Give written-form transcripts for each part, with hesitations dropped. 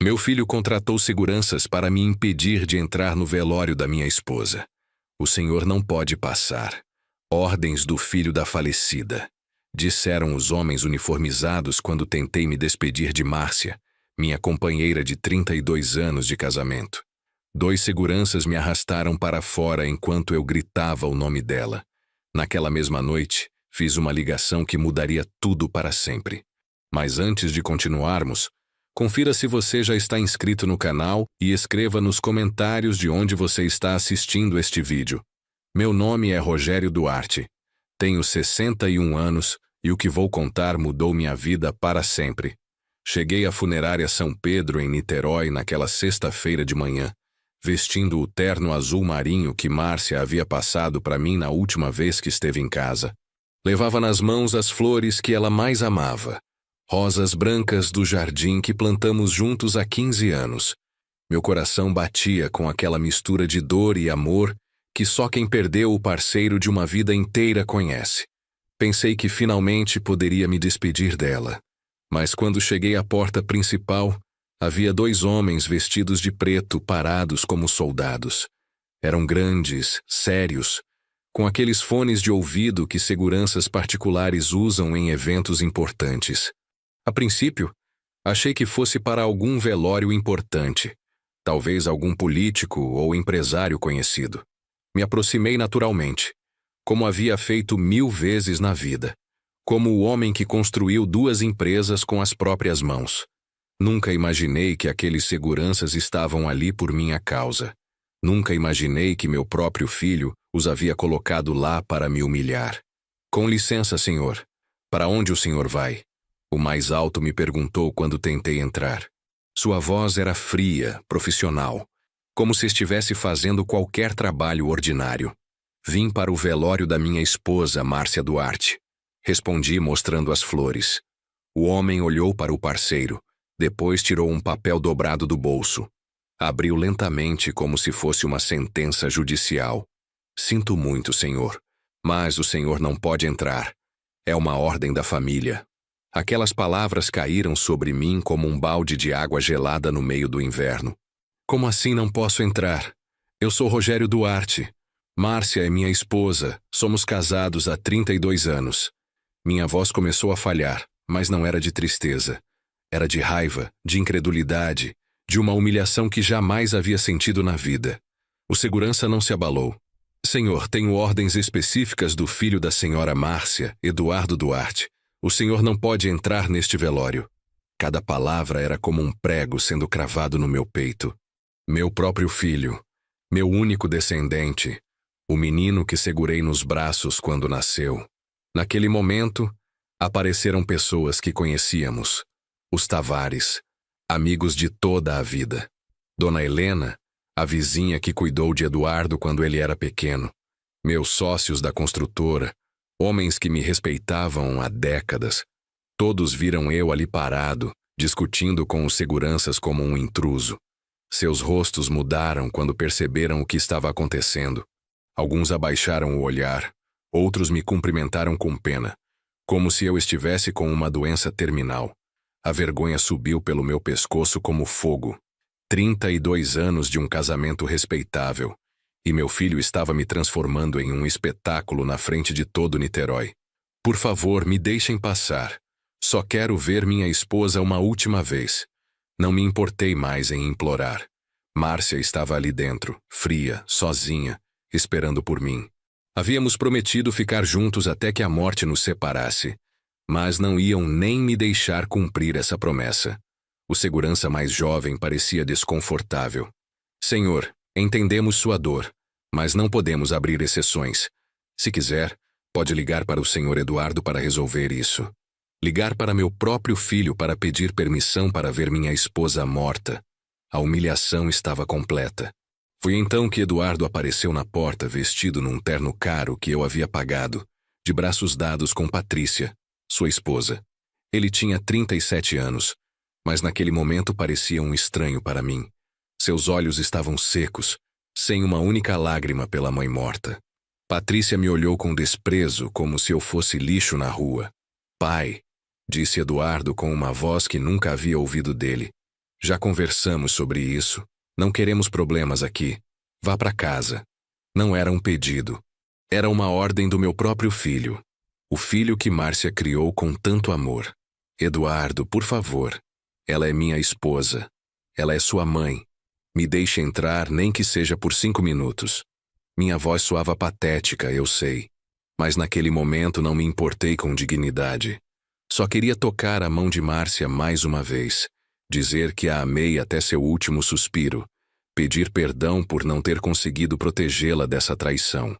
Meu filho contratou seguranças para me impedir de entrar no velório da minha esposa. O senhor não pode passar. Ordens do filho da falecida, disseram os homens uniformizados quando tentei me despedir de Márcia, minha companheira de 32 anos de casamento. 2 seguranças me arrastaram para fora enquanto eu gritava o nome dela. Naquela mesma noite, fiz uma ligação que mudaria tudo para sempre. Mas antes de continuarmos, confira se você já está inscrito no canal e escreva nos comentários de onde você está assistindo este vídeo. Meu nome é Rogério Duarte. Tenho 61 anos e o que vou contar mudou minha vida para sempre. Cheguei à funerária São Pedro, em Niterói, naquela sexta-feira de manhã, vestindo o terno azul marinho que Márcia havia passado para mim na última vez que esteve em casa. Levava nas mãos as flores que ela mais amava, rosas brancas do jardim que plantamos juntos há 15 anos. Meu coração batia com aquela mistura de dor e amor que só quem perdeu o parceiro de uma vida inteira conhece. Pensei que finalmente poderia me despedir dela. Mas quando cheguei à porta principal, havia 2 homens vestidos de preto parados como soldados. Eram grandes, sérios, com aqueles fones de ouvido que seguranças particulares usam em eventos importantes. A princípio, achei que fosse para algum velório importante, talvez algum político ou empresário conhecido. Me aproximei naturalmente, como havia feito 1000 vezes na vida, como o homem que construiu 2 empresas com as próprias mãos. Nunca imaginei que aqueles seguranças estavam ali por minha causa. Nunca imaginei que meu próprio filho os havia colocado lá para me humilhar. Com licença, senhor. Para onde o senhor vai? O mais alto me perguntou quando tentei entrar. Sua voz era fria, profissional, como se estivesse fazendo qualquer trabalho ordinário. Vim para o velório da minha esposa, Márcia Duarte. Respondi mostrando as flores. O homem olhou para o parceiro, depois tirou um papel dobrado do bolso. Abriu lentamente como se fosse uma sentença judicial. Sinto muito, senhor, mas o senhor não pode entrar. É uma ordem da família. Aquelas palavras caíram sobre mim como um balde de água gelada no meio do inverno. Como assim não posso entrar? Eu sou Rogério Duarte. Márcia é minha esposa. Somos casados há 32 anos. Minha voz começou a falhar, mas não era de tristeza. Era de raiva, de incredulidade, de uma humilhação que jamais havia sentido na vida. O segurança não se abalou. Senhor, tenho ordens específicas do filho da senhora Márcia, Eduardo Duarte. O senhor não pode entrar neste velório. Cada palavra era como um prego sendo cravado no meu peito. Meu próprio filho, meu único descendente, o menino que segurei nos braços quando nasceu. Naquele momento, apareceram pessoas que conhecíamos. Os Tavares, amigos de toda a vida. Dona Helena, a vizinha que cuidou de Eduardo quando ele era pequeno. Meus sócios da construtora, homens que me respeitavam há décadas. Todos viram eu ali parado, discutindo com os seguranças como um intruso. Seus rostos mudaram quando perceberam o que estava acontecendo. Alguns abaixaram o olhar, outros me cumprimentaram com pena, como se eu estivesse com uma doença terminal. A vergonha subiu pelo meu pescoço como fogo. 32 anos de um casamento respeitável, e meu filho estava me transformando em um espetáculo na frente de todo Niterói. Por favor, me deixem passar. Só quero ver minha esposa uma última vez. Não me importei mais em implorar. Márcia estava ali dentro, fria, sozinha, esperando por mim. Havíamos prometido ficar juntos até que a morte nos separasse, mas não iam nem me deixar cumprir essa promessa. O segurança mais jovem parecia desconfortável. Senhor, entendemos sua dor, mas não podemos abrir exceções. Se quiser, pode ligar para o senhor Eduardo para resolver isso. Ligar para meu próprio filho para pedir permissão para ver minha esposa morta. A humilhação estava completa. Foi então que Eduardo apareceu na porta vestido num terno caro que eu havia pagado, de braços dados com Patrícia, sua esposa. Ele tinha 37 anos, mas naquele momento parecia um estranho para mim. Seus olhos estavam secos, sem uma única lágrima pela mãe morta. Patrícia me olhou com desprezo, como se eu fosse lixo na rua. Pai, disse Eduardo com uma voz que nunca havia ouvido dele. Já conversamos sobre isso. Não queremos problemas aqui. Vá para casa. Não era um pedido. Era uma ordem do meu próprio filho. O filho que Márcia criou com tanto amor. Eduardo, por favor. Ela é minha esposa. Ela é sua mãe. Me deixe entrar, nem que seja por 5 minutos. Minha voz soava patética, eu sei. Mas naquele momento não me importei com dignidade. Só queria tocar a mão de Márcia mais uma vez. Dizer que a amei até seu último suspiro. Pedir perdão por não ter conseguido protegê-la dessa traição.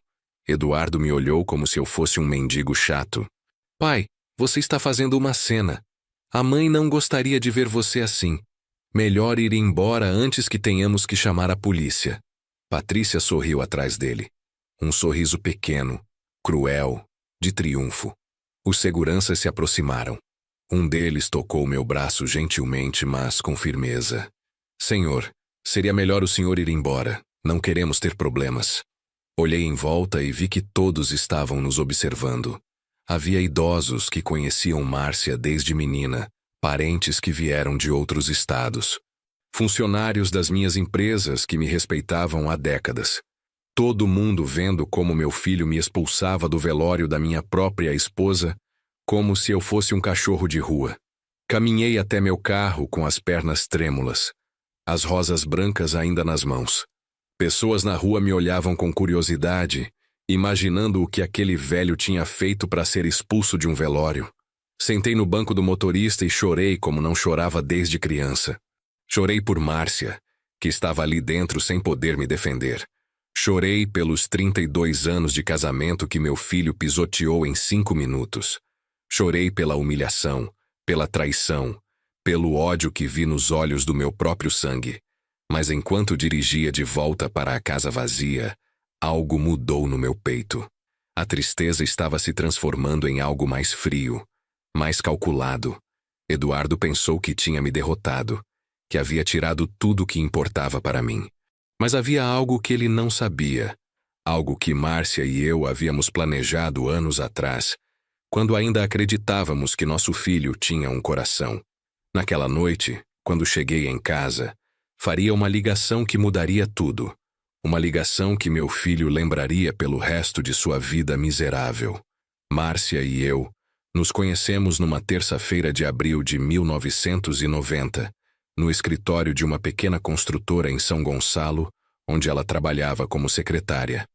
Eduardo me olhou como se eu fosse um mendigo chato. Pai, você está fazendo uma cena. A mãe não gostaria de ver você assim. Melhor ir embora antes que tenhamos que chamar a polícia. Patrícia sorriu atrás dele. Um sorriso pequeno, cruel, de triunfo. Os seguranças se aproximaram. Um deles tocou meu braço gentilmente, mas com firmeza. Senhor, seria melhor o senhor ir embora. Não queremos ter problemas. Olhei em volta e vi que todos estavam nos observando. Havia idosos que conheciam Márcia desde menina, parentes que vieram de outros estados. Funcionários das minhas empresas que me respeitavam há décadas. Todo mundo vendo como meu filho me expulsava do velório da minha própria esposa, como se eu fosse um cachorro de rua. Caminhei até meu carro com as pernas trêmulas, as rosas brancas ainda nas mãos. Pessoas na rua me olhavam com curiosidade, imaginando o que aquele velho tinha feito para ser expulso de um velório. Sentei no banco do motorista e chorei como não chorava desde criança. Chorei por Márcia, que estava ali dentro sem poder me defender. Chorei pelos 32 anos de casamento que meu filho pisoteou em 5 minutos. Chorei pela humilhação, pela traição, pelo ódio que vi nos olhos do meu próprio sangue. Mas enquanto dirigia de volta para a casa vazia, algo mudou no meu peito. A tristeza estava se transformando em algo mais frio, mais calculado. Eduardo pensou que tinha me derrotado, que havia tirado tudo o que importava para mim. Mas havia algo que ele não sabia, algo que Márcia e eu havíamos planejado anos atrás, quando ainda acreditávamos que nosso filho tinha um coração. Naquela noite, quando cheguei em casa, faria uma ligação que mudaria tudo. Uma ligação que meu filho lembraria pelo resto de sua vida miserável. Márcia e eu nos conhecemos numa terça-feira de abril de 1990, no escritório de uma pequena construtora em São Gonçalo, onde ela trabalhava como secretária.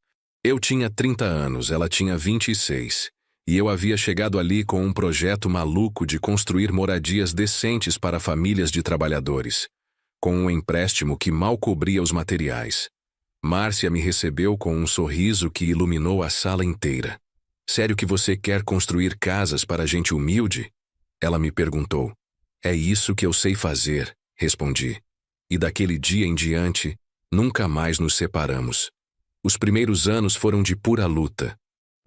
Eu tinha 30 anos, ela tinha 26, e eu havia chegado ali com um projeto maluco de construir moradias decentes para famílias de trabalhadores, com um empréstimo que mal cobria os materiais. Márcia me recebeu com um sorriso que iluminou a sala inteira. Sério que você quer construir casas para gente humilde? Ela me perguntou. É isso que eu sei fazer, respondi. E daquele dia em diante, nunca mais nos separamos. Os primeiros anos foram de pura luta.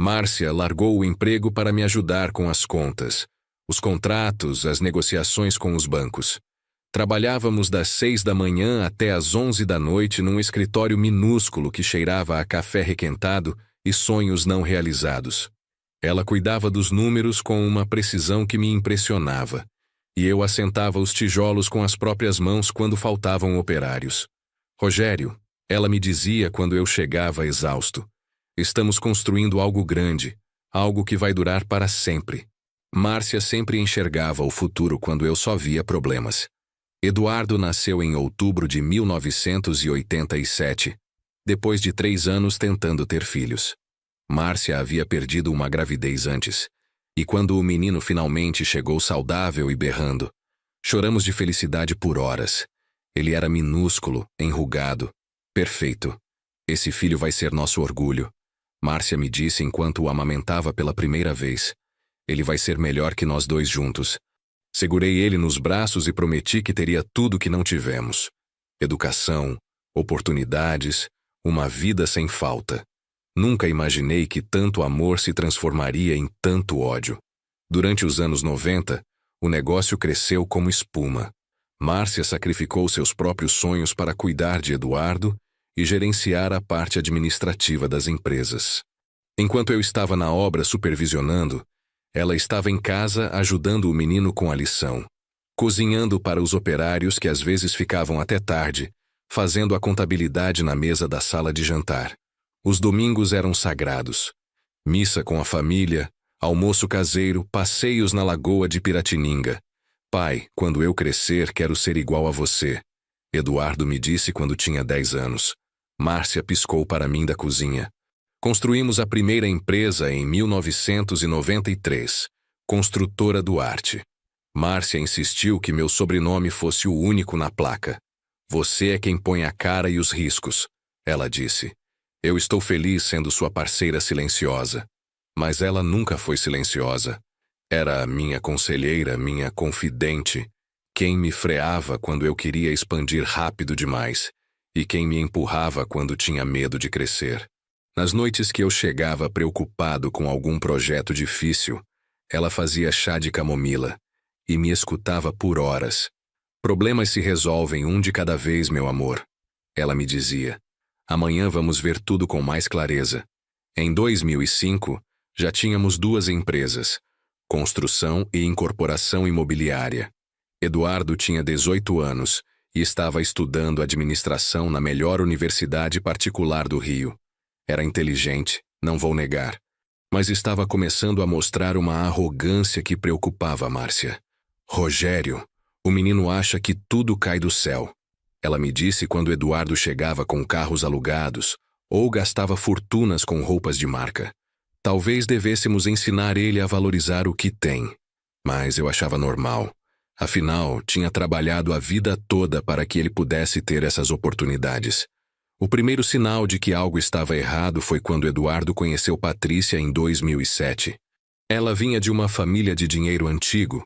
Márcia largou o emprego para me ajudar com as contas, os contratos, as negociações com os bancos. Trabalhávamos das 6 da manhã até às 11 da noite num escritório minúsculo que cheirava a café requentado e sonhos não realizados. Ela cuidava dos números com uma precisão que me impressionava, e eu assentava os tijolos com as próprias mãos quando faltavam operários. Rogério, ela me dizia quando eu chegava exausto, estamos construindo algo grande, algo que vai durar para sempre. Márcia sempre enxergava o futuro quando eu só via problemas. Eduardo nasceu em outubro de 1987, depois de 3 anos tentando ter filhos. Márcia havia perdido uma gravidez antes, e quando o menino finalmente chegou saudável e berrando, choramos de felicidade por horas. Ele era minúsculo, enrugado, perfeito. Esse filho vai ser nosso orgulho. Márcia me disse enquanto o amamentava pela primeira vez. Ele vai ser melhor que nós dois juntos. Segurei ele nos braços e prometi que teria tudo que não tivemos. Educação, oportunidades, uma vida sem falta. Nunca imaginei que tanto amor se transformaria em tanto ódio. Durante os anos 90, o negócio cresceu como espuma. Márcia sacrificou seus próprios sonhos para cuidar de Eduardo e gerenciar a parte administrativa das empresas. Enquanto eu estava na obra supervisionando, ela estava em casa ajudando o menino com a lição. cozinhando para os operários que às vezes ficavam até tarde, fazendo a contabilidade na mesa da sala de jantar. Os domingos eram sagrados. Missa com a família, almoço caseiro, passeios na lagoa de Piratininga. Pai, quando eu crescer, quero ser igual a você. Eduardo me disse quando tinha 10 anos. Márcia piscou para mim da cozinha. Construímos a primeira empresa em 1993, Construtora Duarte. Márcia insistiu que meu sobrenome fosse o único na placa. Você é quem põe a cara e os riscos, ela disse. Eu estou feliz sendo sua parceira silenciosa. Mas ela nunca foi silenciosa. Era minha conselheira, minha confidente, quem me freava quando eu queria expandir rápido demais e quem me empurrava quando tinha medo de crescer. Nas noites que eu chegava preocupado com algum projeto difícil, ela fazia chá de camomila e me escutava por horas. Problemas se resolvem um de cada vez, meu amor. Ela me dizia. Amanhã vamos ver tudo com mais clareza. Em 2005, já tínhamos 2 empresas, construção e incorporação imobiliária. Eduardo tinha 18 anos e estava estudando administração na melhor universidade particular do Rio. Era inteligente, não vou negar, mas estava começando a mostrar uma arrogância que preocupava Márcia. Rogério, o menino acha que tudo cai do céu. Ela me disse quando Eduardo chegava com carros alugados ou gastava fortunas com roupas de marca. Talvez devêssemos ensinar ele a valorizar o que tem. Mas eu achava normal. Afinal, tinha trabalhado a vida toda para que ele pudesse ter essas oportunidades. O primeiro sinal de que algo estava errado foi quando Eduardo conheceu Patrícia em 2007. Ela vinha de uma família de dinheiro antigo,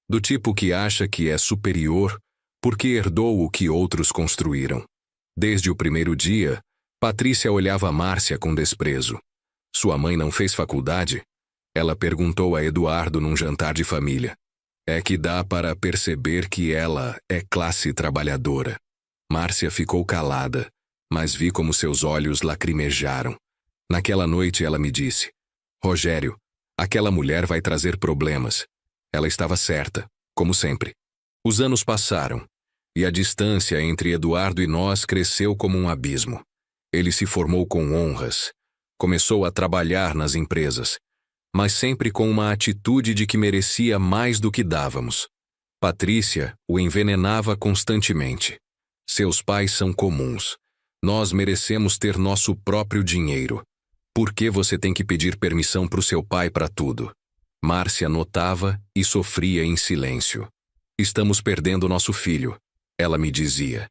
do tipo que acha que é superior porque herdou o que outros construíram. Desde o primeiro dia, Patrícia olhava Márcia com desprezo. Sua mãe não fez faculdade? Ela perguntou a Eduardo num jantar de família. É que dá para perceber que ela é classe trabalhadora. Márcia ficou calada, mas vi como seus olhos lacrimejaram. Naquela noite ela me disse, Rogério, aquela mulher vai trazer problemas. Ela estava certa, como sempre. Os anos passaram, e a distância entre Eduardo e nós cresceu como um abismo. Ele se formou com honras, começou a trabalhar nas empresas, mas sempre com uma atitude de que merecia mais do que dávamos. Patrícia o envenenava constantemente. Seus pais são comuns. Nós merecemos ter nosso próprio dinheiro. Por que você tem que pedir permissão para o seu pai para tudo? Márcia notava e sofria em silêncio. Estamos perdendo nosso filho, ela me dizia,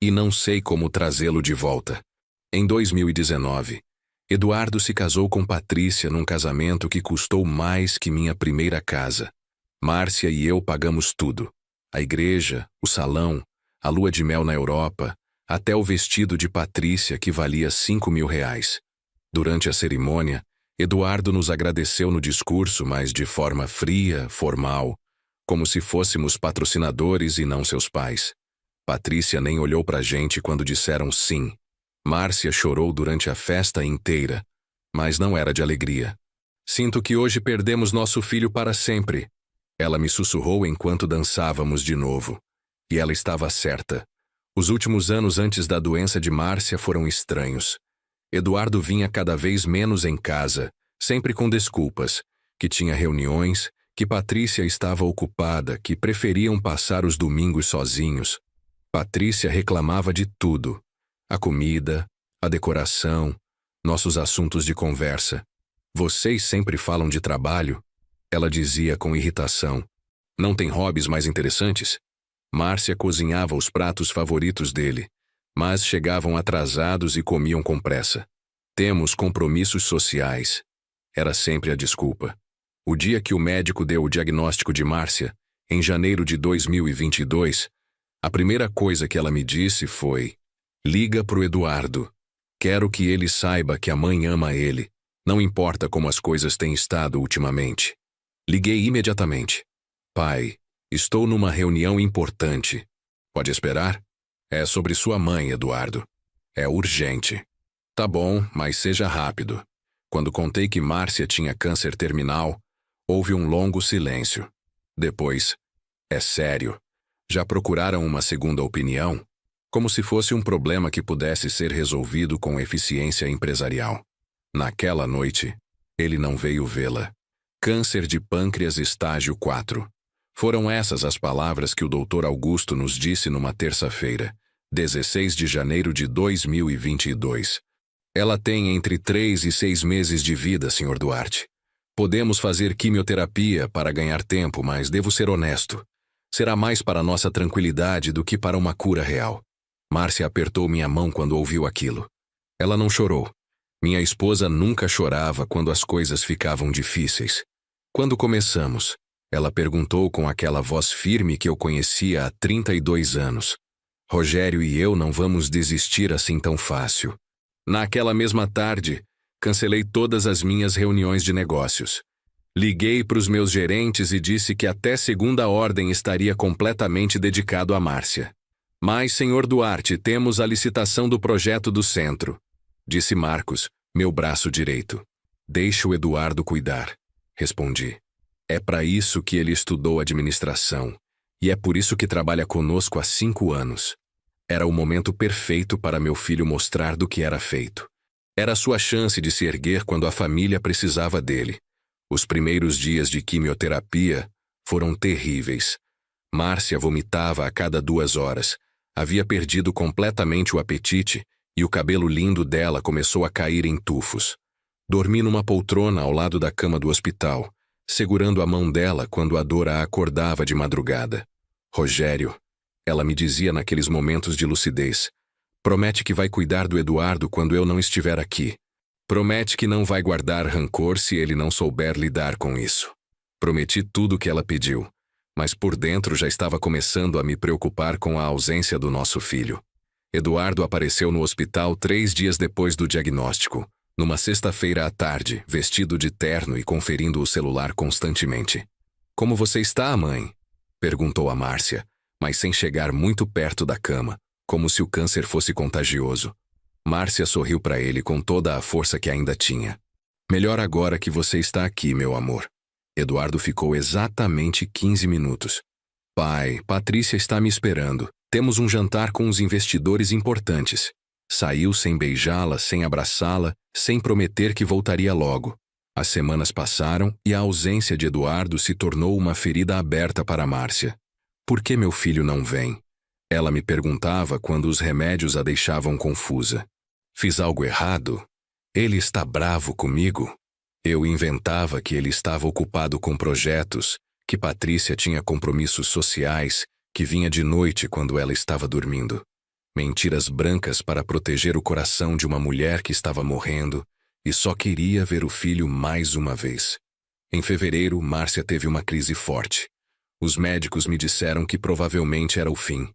e não sei como trazê-lo de volta. Em 2019, Eduardo se casou com Patrícia num casamento que custou mais que minha primeira casa. Márcia e eu pagamos tudo. A igreja, o salão, a lua de mel na Europa, até o vestido de Patrícia que valia R$ 5.000. Durante a cerimônia, Eduardo nos agradeceu no discurso, mas de forma fria, formal, como se fôssemos patrocinadores e não seus pais. Patrícia nem olhou pra gente quando disseram sim. Márcia chorou durante a festa inteira, mas não era de alegria. Sinto que hoje perdemos nosso filho para sempre. Ela me sussurrou enquanto dançávamos de novo. E ela estava certa. Os últimos anos antes da doença de Márcia foram estranhos. Eduardo vinha cada vez menos em casa, sempre com desculpas, que tinha reuniões, que Patrícia estava ocupada, que preferiam passar os domingos sozinhos. Patrícia reclamava de tudo. A comida, a decoração, nossos assuntos de conversa. Vocês sempre falam de trabalho? Ela dizia com irritação. Não tem hobbies mais interessantes? Márcia cozinhava os pratos favoritos dele, mas chegavam atrasados e comiam com pressa. Temos compromissos sociais. Era sempre a desculpa. O dia que o médico deu o diagnóstico de Márcia, em janeiro de 2022, a primeira coisa que ela me disse foi: liga pro Eduardo. Quero que ele saiba que a mãe ama ele. Não importa como as coisas têm estado ultimamente. Liguei imediatamente. Pai, estou numa reunião importante. Pode esperar? É sobre sua mãe, Eduardo. É urgente. Tá bom, mas seja rápido. Quando contei que Márcia tinha câncer terminal, houve um longo silêncio. Depois, é sério. Já procuraram uma segunda opinião? Como se fosse um problema que pudesse ser resolvido com eficiência empresarial. Naquela noite, ele não veio vê-la. Câncer de pâncreas estágio 4. Foram essas as palavras que o Dr. Augusto nos disse numa terça-feira, 16 de janeiro de 2022. Ela tem entre 3 e 6 meses de vida, Sr. Duarte. Podemos fazer quimioterapia para ganhar tempo, mas devo ser honesto. Será mais para nossa tranquilidade do que para uma cura real. Márcia apertou minha mão quando ouviu aquilo. Ela não chorou. Minha esposa nunca chorava quando as coisas ficavam difíceis. Quando começamos, ela perguntou com aquela voz firme que eu conhecia há 32 anos. Rogério e eu não vamos desistir assim tão fácil. Naquela mesma tarde, cancelei todas as minhas reuniões de negócios. Liguei para os meus gerentes e disse que até segunda ordem estaria completamente dedicado a Márcia. Mas, Sr. Duarte, temos a licitação do projeto do centro, disse Marcos, meu braço direito. Deixe o Eduardo cuidar, respondi. É para isso que ele estudou administração, e é por isso que trabalha conosco há 5 anos. Era o momento perfeito para meu filho mostrar do que era feito. Era a sua chance de se erguer quando a família precisava dele. Os primeiros dias de quimioterapia foram terríveis. Márcia vomitava a cada 2 horas. Havia perdido completamente o apetite e o cabelo lindo dela começou a cair em tufos. Dormi numa poltrona ao lado da cama do hospital, segurando a mão dela quando a dor a acordava de madrugada. Rogério, ela me dizia naqueles momentos de lucidez, promete que vai cuidar do Eduardo quando eu não estiver aqui. Promete que não vai guardar rancor se ele não souber lidar com isso. Prometi tudo o que ela pediu, mas por dentro já estava começando a me preocupar com a ausência do nosso filho. Eduardo apareceu no hospital 3 dias depois do diagnóstico, numa sexta-feira à tarde, vestido de terno e conferindo o celular constantemente. Como você está, mãe? Perguntou a Márcia, mas sem chegar muito perto da cama, como se o câncer fosse contagioso. Márcia sorriu para ele com toda a força que ainda tinha. Melhor agora que você está aqui, meu amor. Eduardo ficou exatamente 15 minutos. Pai, Patrícia está me esperando. Temos um jantar com os investidores importantes. Saiu sem beijá-la, sem abraçá-la, sem prometer que voltaria logo. As semanas passaram e a ausência de Eduardo se tornou uma ferida aberta para Márcia. Por que meu filho não vem? Ela me perguntava quando os remédios a deixavam confusa. Fiz algo errado? Ele está bravo comigo? Eu inventava que ele estava ocupado com projetos, que Patrícia tinha compromissos sociais, que vinha de noite quando ela estava dormindo. Mentiras brancas para proteger o coração de uma mulher que estava morrendo e só queria ver o filho mais uma vez. Em fevereiro, Márcia teve uma crise forte. Os médicos me disseram que provavelmente era o fim.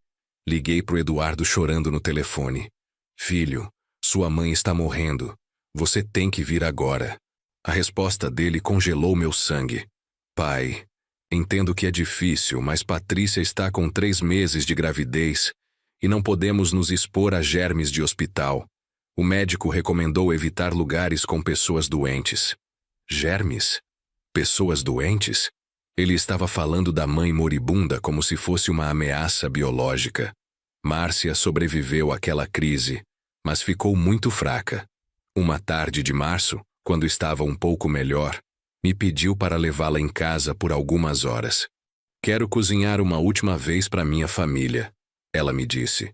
Liguei pro Eduardo chorando no telefone. Filho, sua mãe está morrendo. Você tem que vir agora. A resposta dele congelou meu sangue. Pai, entendo que é difícil, mas Patrícia está com 3 meses de gravidez e não podemos nos expor a germes de hospital. O médico recomendou evitar lugares com pessoas doentes. Germes? Pessoas doentes? Ele estava falando da mãe moribunda como se fosse uma ameaça biológica. Márcia sobreviveu àquela crise, mas ficou muito fraca. Uma tarde de março, quando estava um pouco melhor, me pediu para levá-la em casa por algumas horas. Quero cozinhar uma última vez para minha família, ela me disse.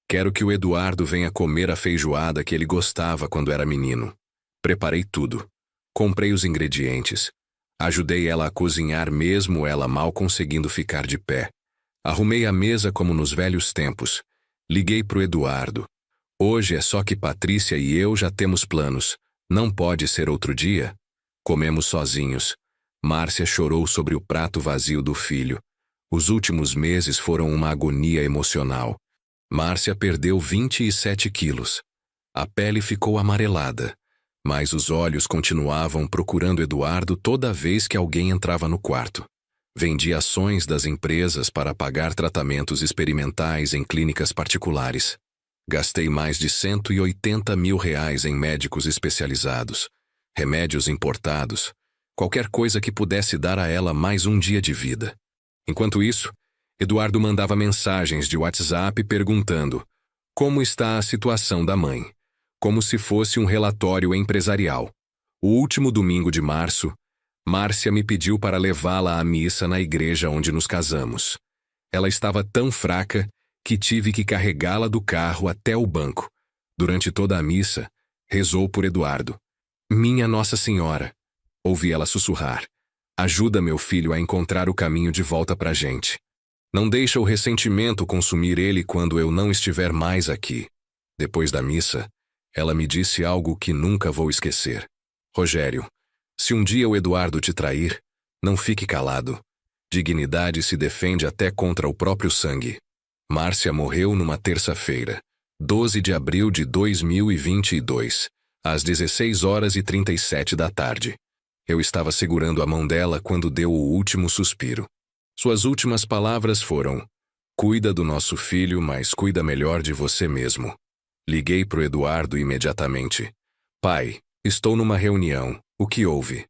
Quero que o Eduardo venha comer a feijoada que ele gostava quando era menino. Preparei tudo. Comprei os ingredientes. Ajudei ela a cozinhar mesmo ela mal conseguindo ficar de pé. Arrumei a mesa como nos velhos tempos. Liguei pro Eduardo. Hoje é só que Patrícia e eu já temos planos. Não pode ser outro dia? Comemos sozinhos. Márcia chorou sobre o prato vazio do filho. Os últimos meses foram uma agonia emocional. Márcia perdeu 27 quilos. A pele ficou amarelada, mas os olhos continuavam procurando Eduardo toda vez que alguém entrava no quarto. Vendi ações das empresas para pagar tratamentos experimentais em clínicas particulares. Gastei mais de R$180 mil em médicos especializados, remédios importados, qualquer coisa que pudesse dar a ela mais um dia de vida. Enquanto isso, Eduardo mandava mensagens de WhatsApp perguntando como está a situação da mãe, como se fosse um relatório empresarial. O último domingo de março, Márcia me pediu para levá-la à missa na igreja onde nos casamos. Ela estava tão fraca que tive que carregá-la do carro até o banco. Durante toda a missa, rezou por Eduardo. Minha Nossa Senhora, ouvi ela sussurrar, ajuda meu filho a encontrar o caminho de volta pra gente. Não deixa o ressentimento consumir ele quando eu não estiver mais aqui. Depois da missa, ela me disse algo que nunca vou esquecer. Rogério, se um dia o Eduardo te trair, não fique calado. Dignidade se defende até contra o próprio sangue. Márcia morreu numa terça-feira, 12 de abril de 2022, às 16h37 da tarde. Eu estava segurando a mão dela quando deu o último suspiro. Suas últimas palavras foram: cuida do nosso filho, mas cuida melhor de você mesmo. Liguei pro Eduardo imediatamente. Pai, estou numa reunião. O que houve?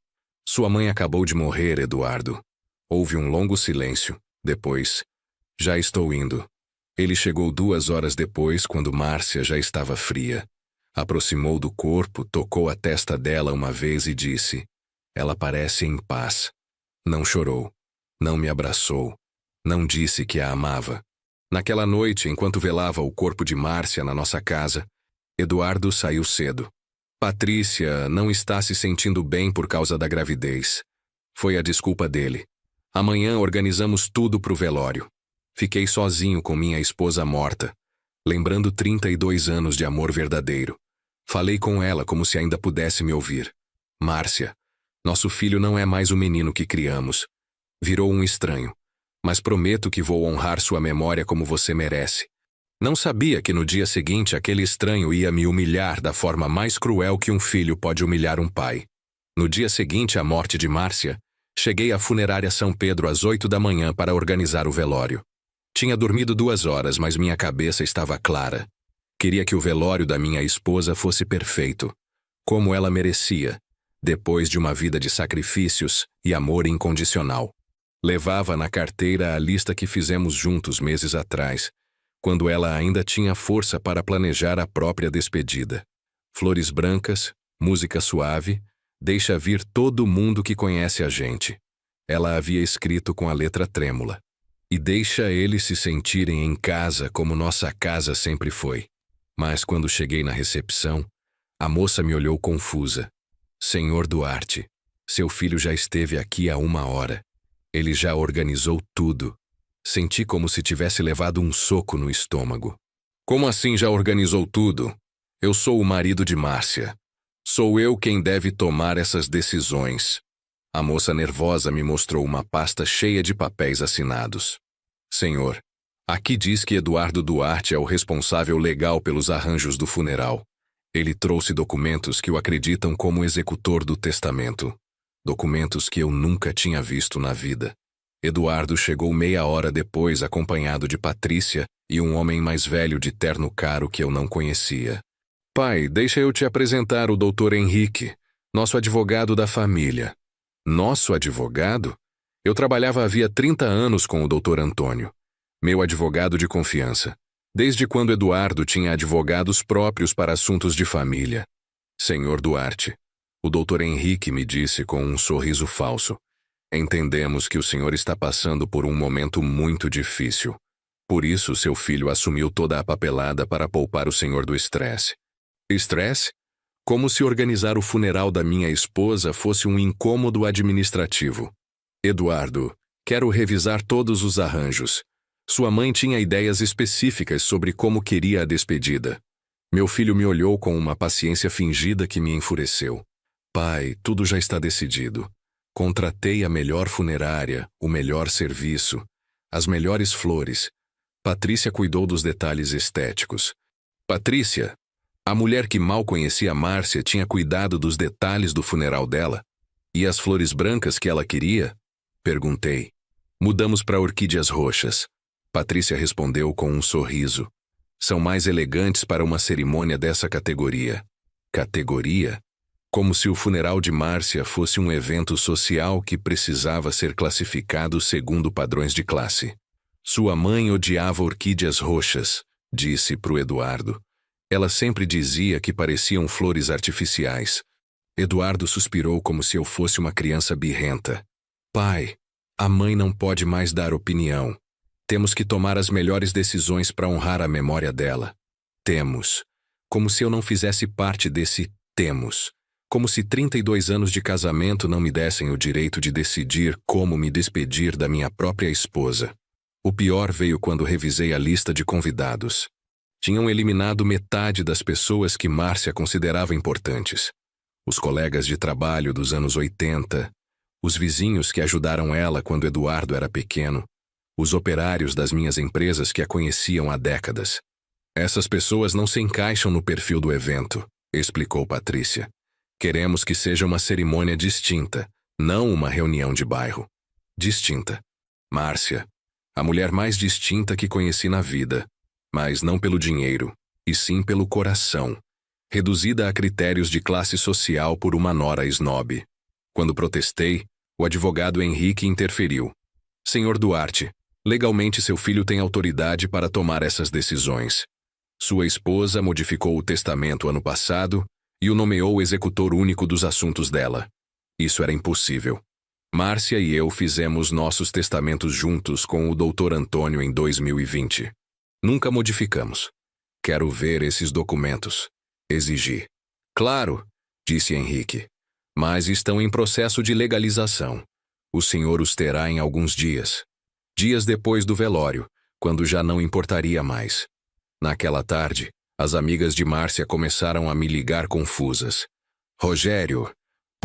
Sua mãe acabou de morrer, Eduardo. Houve um longo silêncio. Depois, já estou indo. Ele chegou 2 horas depois, quando Márcia já estava fria. Aproximou do corpo, tocou a testa dela uma vez e disse: ela parece em paz. Não chorou. Não me abraçou. Não disse que a amava. Naquela noite, enquanto velava o corpo de Márcia na nossa casa, Eduardo saiu cedo. Patrícia não está se sentindo bem por causa da gravidez. Foi a desculpa dele. Amanhã organizamos tudo pro velório. Fiquei sozinho com minha esposa morta, lembrando 32 anos de amor verdadeiro. Falei com ela como se ainda pudesse me ouvir. Márcia, nosso filho não é mais o menino que criamos. Virou um estranho, mas prometo que vou honrar sua memória como você merece. Não sabia que no dia seguinte aquele estranho ia me humilhar da forma mais cruel que um filho pode humilhar um pai. No dia seguinte à morte de Márcia, cheguei à funerária São Pedro às 8 da manhã para organizar o velório. Tinha dormido 2 horas, mas minha cabeça estava clara. Queria que o velório da minha esposa fosse perfeito, como ela merecia, depois de uma vida de sacrifícios e amor incondicional. Levava na carteira a lista que fizemos juntos meses atrás, quando ela ainda tinha força para planejar a própria despedida. Flores brancas, música suave, deixa vir todo mundo que conhece a gente. Ela havia escrito com a letra trêmula. E deixa eles se sentirem em casa como nossa casa sempre foi. Mas quando cheguei na recepção, a moça me olhou confusa. Senhor Duarte, seu filho já esteve aqui há 1 hora. Ele já organizou tudo. Senti como se tivesse levado um soco no estômago. Como assim já organizou tudo? Eu sou o marido de Márcia. Sou eu quem deve tomar essas decisões. A moça nervosa me mostrou uma pasta cheia de papéis assinados. Senhor, aqui diz que Eduardo Duarte é o responsável legal pelos arranjos do funeral. Ele trouxe documentos que o acreditam como executor do testamento. Documentos que eu nunca tinha visto na vida. Eduardo chegou meia hora depois acompanhado de Patrícia e um homem mais velho de terno caro que eu não conhecia. Pai, deixa eu te apresentar o Dr. Henrique, nosso advogado da família. Nosso advogado? Eu trabalhava havia 30 anos com o Dr. Antônio, meu advogado de confiança, desde quando Eduardo tinha advogados próprios para assuntos de família. Senhor Duarte, o Dr. Henrique me disse com um sorriso falso. Entendemos que o senhor está passando por um momento muito difícil. Por isso, seu filho assumiu toda a papelada para poupar o senhor do estresse. Estresse? Como se organizar o funeral da minha esposa fosse um incômodo administrativo. Eduardo, quero revisar todos os arranjos. Sua mãe tinha ideias específicas sobre como queria a despedida. Meu filho me olhou com uma paciência fingida que me enfureceu. Pai, tudo já está decidido. Contratei a melhor funerária, o melhor serviço, as melhores flores. Patrícia cuidou dos detalhes estéticos. Patrícia, a mulher que mal conhecia Márcia, tinha cuidado dos detalhes do funeral dela? E as flores brancas que ela queria? Perguntei. Mudamos para orquídeas roxas. Patrícia respondeu com um sorriso. São mais elegantes para uma cerimônia dessa categoria. Categoria? Como se o funeral de Márcia fosse um evento social que precisava ser classificado segundo padrões de classe. Sua mãe odiava orquídeas roxas, disse pro Eduardo. Ela sempre dizia que pareciam flores artificiais. Eduardo suspirou como se eu fosse uma criança birrenta. Pai, a mãe não pode mais dar opinião. Temos que tomar as melhores decisões para honrar a memória dela. Temos. Como se eu não fizesse parte desse temos. Como se 32 anos de casamento não me dessem o direito de decidir como me despedir da minha própria esposa. O pior veio quando revisei a lista de convidados. Tinham eliminado metade das pessoas que Márcia considerava importantes. Os colegas de trabalho dos anos 80, os vizinhos que ajudaram ela quando Eduardo era pequeno, os operários das minhas empresas que a conheciam há décadas. Essas pessoas não se encaixam no perfil do evento, explicou Patrícia. Queremos que seja uma cerimônia distinta, não uma reunião de bairro. Distinta. Márcia, a mulher mais distinta que conheci na vida, mas não pelo dinheiro, e sim pelo coração, reduzida a critérios de classe social por uma nora snob. Quando protestei, o advogado Henrique interferiu. Senhor Duarte, legalmente seu filho tem autoridade para tomar essas decisões. Sua esposa modificou o testamento ano passado e o nomeou executor único dos assuntos dela. Isso era impossível. Márcia e eu fizemos nossos testamentos juntos com o Dr. Antônio em 2020. Nunca modificamos. Quero ver esses documentos. Exigi. Claro, disse Henrique. Mas estão em processo de legalização. O senhor os terá em alguns dias. Dias depois do velório, quando já não importaria mais. Naquela tarde, as amigas de Márcia começaram a me ligar confusas. Rogério,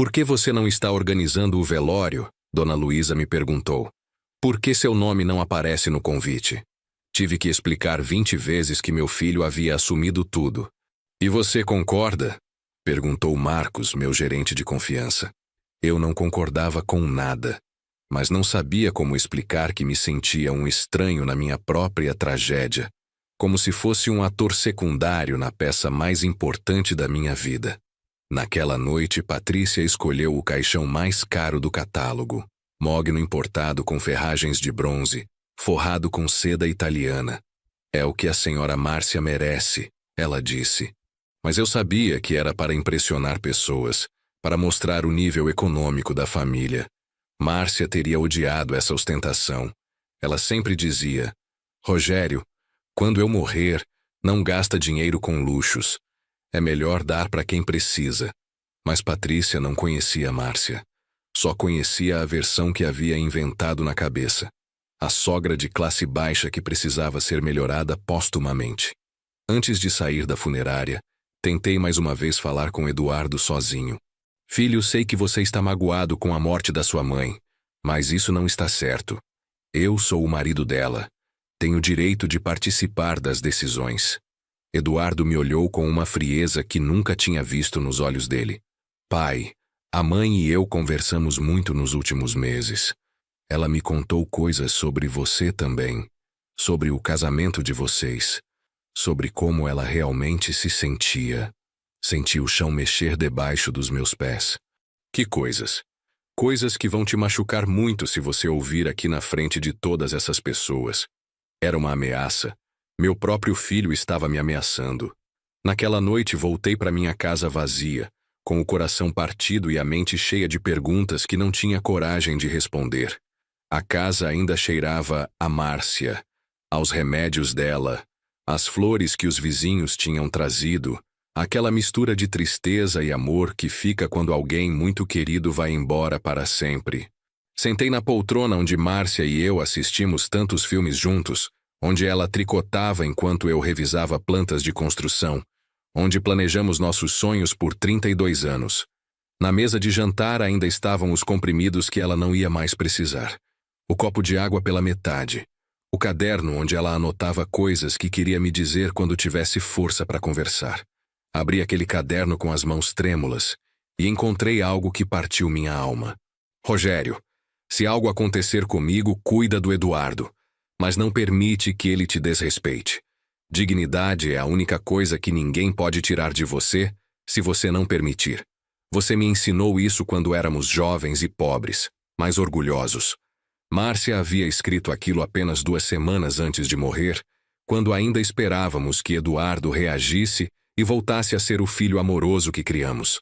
por que você não está organizando o velório? Dona Luísa me perguntou. Por que seu nome não aparece no convite? Tive que explicar 20 vezes que meu filho havia assumido tudo. E você concorda? Perguntou Marcos, meu gerente de confiança. Eu não concordava com nada, mas não sabia como explicar que me sentia um estranho na minha própria tragédia, como se fosse um ator secundário na peça mais importante da minha vida. Naquela noite, Patrícia escolheu o caixão mais caro do catálogo, mogno importado com ferragens de bronze, forrado com seda italiana. É o que a senhora Márcia merece, ela disse. Mas eu sabia que era para impressionar pessoas, para mostrar o nível econômico da família. Márcia teria odiado essa ostentação. Ela sempre dizia, Rogério, quando eu morrer, não gasta dinheiro com luxos. É melhor dar para quem precisa. Mas Patrícia não conhecia Márcia. Só conhecia a versão que havia inventado na cabeça. A sogra de classe baixa que precisava ser melhorada postumamente. Antes de sair da funerária, tentei mais uma vez falar com Eduardo sozinho. Filho, sei que você está magoado com a morte da sua mãe, mas isso não está certo. Eu sou o marido dela. Tenho direito de participar das decisões. Eduardo me olhou com uma frieza que nunca tinha visto nos olhos dele. Pai, a mãe e eu conversamos muito nos últimos meses. Ela me contou coisas sobre você também, sobre o casamento de vocês, sobre como ela realmente se sentia. Senti o chão mexer debaixo dos meus pés. Que coisas? Coisas que vão te machucar muito se você ouvir aqui na frente de todas essas pessoas. Era uma ameaça. Meu próprio filho estava me ameaçando. Naquela noite voltei para minha casa vazia, com o coração partido e a mente cheia de perguntas que não tinha coragem de responder. A casa ainda cheirava a Márcia, aos remédios dela, às flores que os vizinhos tinham trazido, aquela mistura de tristeza e amor que fica quando alguém muito querido vai embora para sempre. Sentei na poltrona onde Márcia e eu assistimos tantos filmes juntos, onde ela tricotava enquanto eu revisava plantas de construção, onde planejamos nossos sonhos por 32 anos. Na mesa de jantar ainda estavam os comprimidos que ela não ia mais precisar. O copo de água pela metade. O caderno onde ela anotava coisas que queria me dizer quando tivesse força para conversar. Abri aquele caderno com as mãos trêmulas e encontrei algo que partiu minha alma. Rogério, se algo acontecer comigo, cuida do Eduardo, mas não permite que ele te desrespeite. Dignidade é a única coisa que ninguém pode tirar de você, se você não permitir. Você me ensinou isso quando éramos jovens e pobres, mas orgulhosos. Márcia havia escrito aquilo apenas 2 semanas antes de morrer, quando ainda esperávamos que Eduardo reagisse e voltasse a ser o filho amoroso que criamos.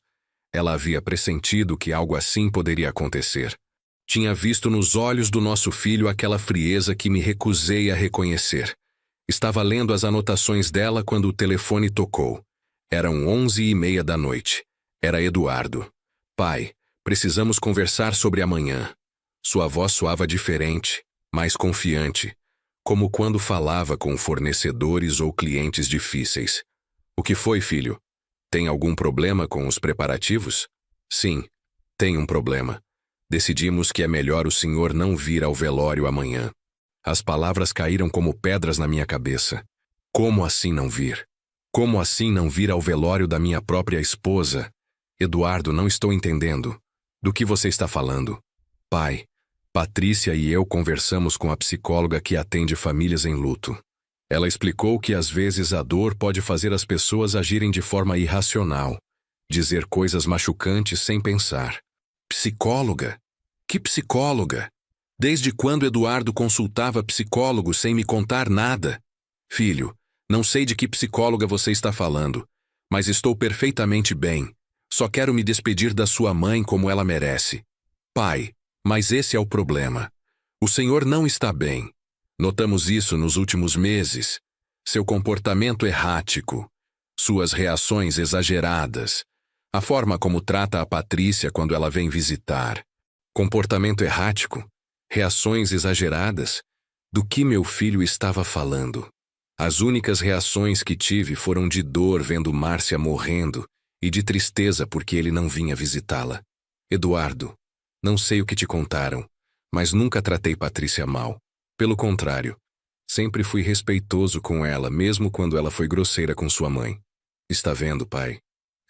Ela havia pressentido que algo assim poderia acontecer. Tinha visto nos olhos do nosso filho aquela frieza que me recusei a reconhecer. Estava lendo as anotações dela quando o telefone tocou. Eram 11h30 da noite. Era Eduardo. Pai, precisamos conversar sobre amanhã. Sua voz soava diferente, mais confiante, como quando falava com fornecedores ou clientes difíceis. O que foi, filho? Tem algum problema com os preparativos? Sim, tem um problema. Decidimos que é melhor o senhor não vir ao velório amanhã. As palavras caíram como pedras na minha cabeça. Como assim não vir? Como assim não vir ao velório da minha própria esposa? Eduardo, não estou entendendo. Do que você está falando? Pai, Patrícia e eu conversamos com a psicóloga que atende famílias em luto. Ela explicou que às vezes a dor pode fazer as pessoas agirem de forma irracional, dizer coisas machucantes sem pensar. Psicóloga? Que psicóloga? Desde quando Eduardo consultava psicólogo sem me contar nada? Filho, não sei de que psicóloga você está falando, mas estou perfeitamente bem. Só quero me despedir da sua mãe como ela merece. Pai, mas esse é o problema. O senhor não está bem. Notamos isso nos últimos meses. Seu comportamento errático, suas reações exageradas, a forma como trata a Patrícia quando ela vem visitar. Comportamento errático? Reações exageradas? Do que meu filho estava falando? As únicas reações que tive foram de dor vendo Márcia morrendo e de tristeza porque ele não vinha visitá-la. Eduardo, não sei o que te contaram, mas nunca tratei Patrícia mal. Pelo contrário, sempre fui respeitoso com ela, mesmo quando ela foi grosseira com sua mãe. Está vendo, pai?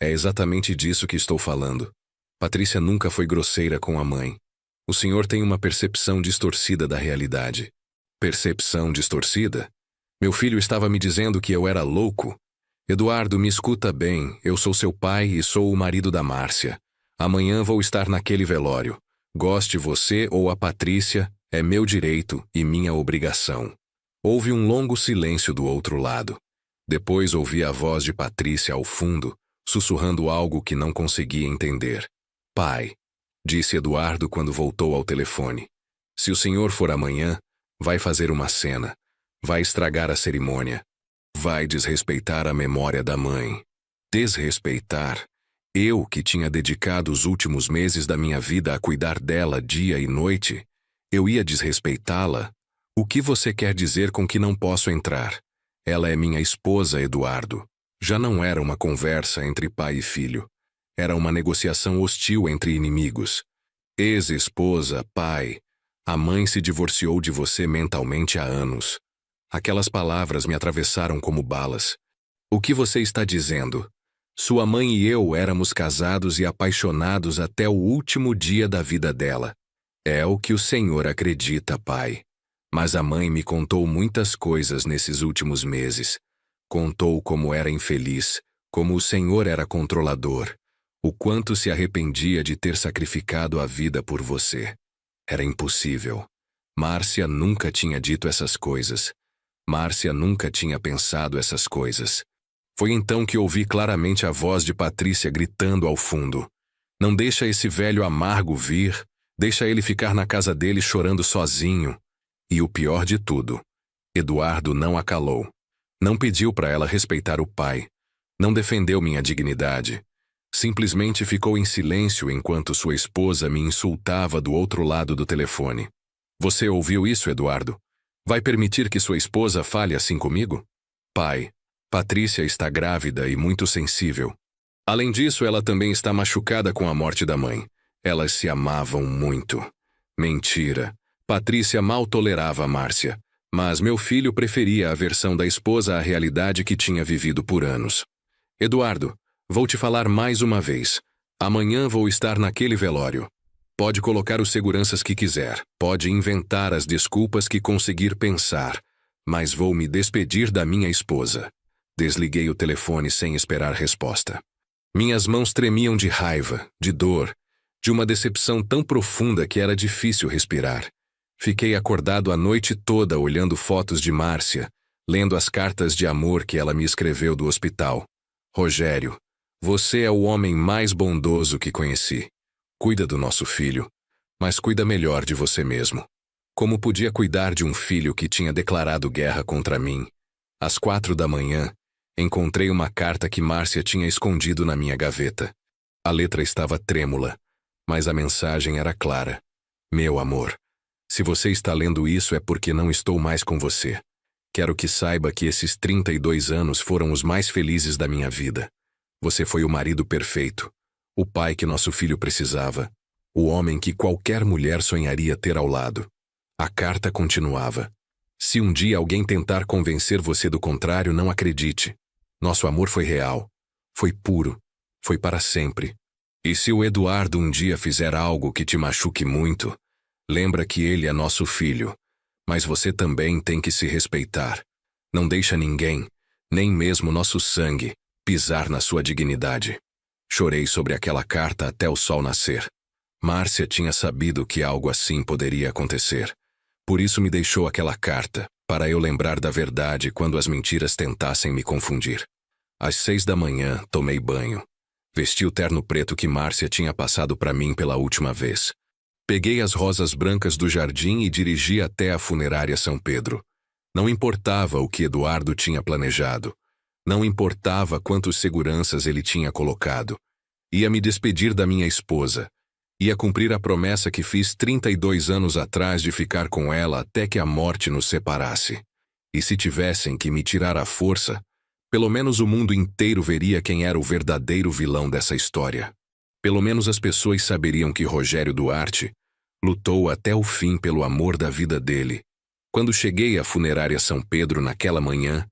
É exatamente disso que estou falando. Patrícia nunca foi grosseira com a mãe. O senhor tem uma percepção distorcida da realidade. Percepção distorcida? Meu filho estava me dizendo que eu era louco. Eduardo, me escuta bem, eu sou seu pai e sou o marido da Márcia. Amanhã vou estar naquele velório. Goste você ou a Patrícia, é meu direito e minha obrigação. Houve um longo silêncio do outro lado. Depois ouvi a voz de Patrícia ao fundo, sussurrando algo que não conseguia entender. Pai, disse Eduardo quando voltou ao telefone. Se o senhor for amanhã, vai fazer uma cena. Vai estragar a cerimônia. Vai desrespeitar a memória da mãe. Desrespeitar? Eu, que tinha dedicado os últimos meses da minha vida a cuidar dela dia e noite, eu ia desrespeitá-la? O que você quer dizer com que não posso entrar? Ela é minha esposa, Eduardo. Já não era uma conversa entre pai e filho. Era uma negociação hostil entre inimigos. Ex-esposa, pai. A mãe se divorciou de você mentalmente há anos. Aquelas palavras me atravessaram como balas. O que você está dizendo? Sua mãe e eu éramos casados e apaixonados até o último dia da vida dela. É o que o senhor acredita, pai. Mas a mãe me contou muitas coisas nesses últimos meses. Contou como era infeliz, como o senhor era controlador, o quanto se arrependia de ter sacrificado a vida por você. Era impossível. Márcia nunca tinha dito essas coisas. Márcia nunca tinha pensado essas coisas. Foi então que ouvi claramente a voz de Patrícia gritando ao fundo. Não deixa esse velho amargo vir, deixa ele ficar na casa dele chorando sozinho. E o pior de tudo, Eduardo não a calou. Não pediu para ela respeitar o pai. Não defendeu minha dignidade. Simplesmente ficou em silêncio enquanto sua esposa me insultava do outro lado do telefone. Você ouviu isso, Eduardo? Vai permitir que sua esposa fale assim comigo? Pai, Patrícia está grávida e muito sensível. Além disso, ela também está machucada com a morte da mãe. Elas se amavam muito. Mentira. Patrícia mal tolerava a Márcia, mas meu filho preferia a versão da esposa à realidade que tinha vivido por anos. Eduardo, vou te falar mais uma vez. Amanhã vou estar naquele velório. Pode colocar os seguranças que quiser, pode inventar as desculpas que conseguir pensar, mas vou me despedir da minha esposa. Desliguei o telefone sem esperar resposta. Minhas mãos tremiam de raiva, de dor, de uma decepção tão profunda que era difícil respirar. Fiquei acordado a noite toda olhando fotos de Márcia, lendo as cartas de amor que ela me escreveu do hospital. Rogério, você é o homem mais bondoso que conheci. Cuida do nosso filho, mas cuida melhor de você mesmo. Como podia cuidar de um filho que tinha declarado guerra contra mim? Às 4 da manhã, encontrei uma carta que Márcia tinha escondido na minha gaveta. A letra estava trêmula, mas a mensagem era clara. Meu amor, se você está lendo isso é porque não estou mais com você. Quero que saiba que esses 32 anos foram os mais felizes da minha vida. Você foi o marido perfeito, o pai que nosso filho precisava, o homem que qualquer mulher sonharia ter ao lado. A carta continuava. Se um dia alguém tentar convencer você do contrário, não acredite. Nosso amor foi real, foi puro, foi para sempre. E se o Eduardo um dia fizer algo que te machuque muito, lembra que ele é nosso filho, mas você também tem que se respeitar. Não deixa ninguém, nem mesmo nosso sangue, pisar na sua dignidade. Chorei sobre aquela carta até o sol nascer. Márcia tinha sabido que algo assim poderia acontecer. Por isso me deixou aquela carta, para eu lembrar da verdade quando as mentiras tentassem me confundir. Às 6 da manhã, tomei banho. Vesti o terno preto que Márcia tinha passado para mim pela última vez. Peguei as rosas brancas do jardim e dirigi até a funerária São Pedro. Não importava o que Eduardo tinha planejado. Não importava quantos seguranças ele tinha colocado. Ia me despedir da minha esposa. Ia cumprir a promessa que fiz 32 anos atrás de ficar com ela até que a morte nos separasse. E se tivessem que me tirar à força, pelo menos o mundo inteiro veria quem era o verdadeiro vilão dessa história. Pelo menos as pessoas saberiam que Rogério Duarte lutou até o fim pelo amor da vida dele. Quando cheguei à funerária São Pedro naquela manhã,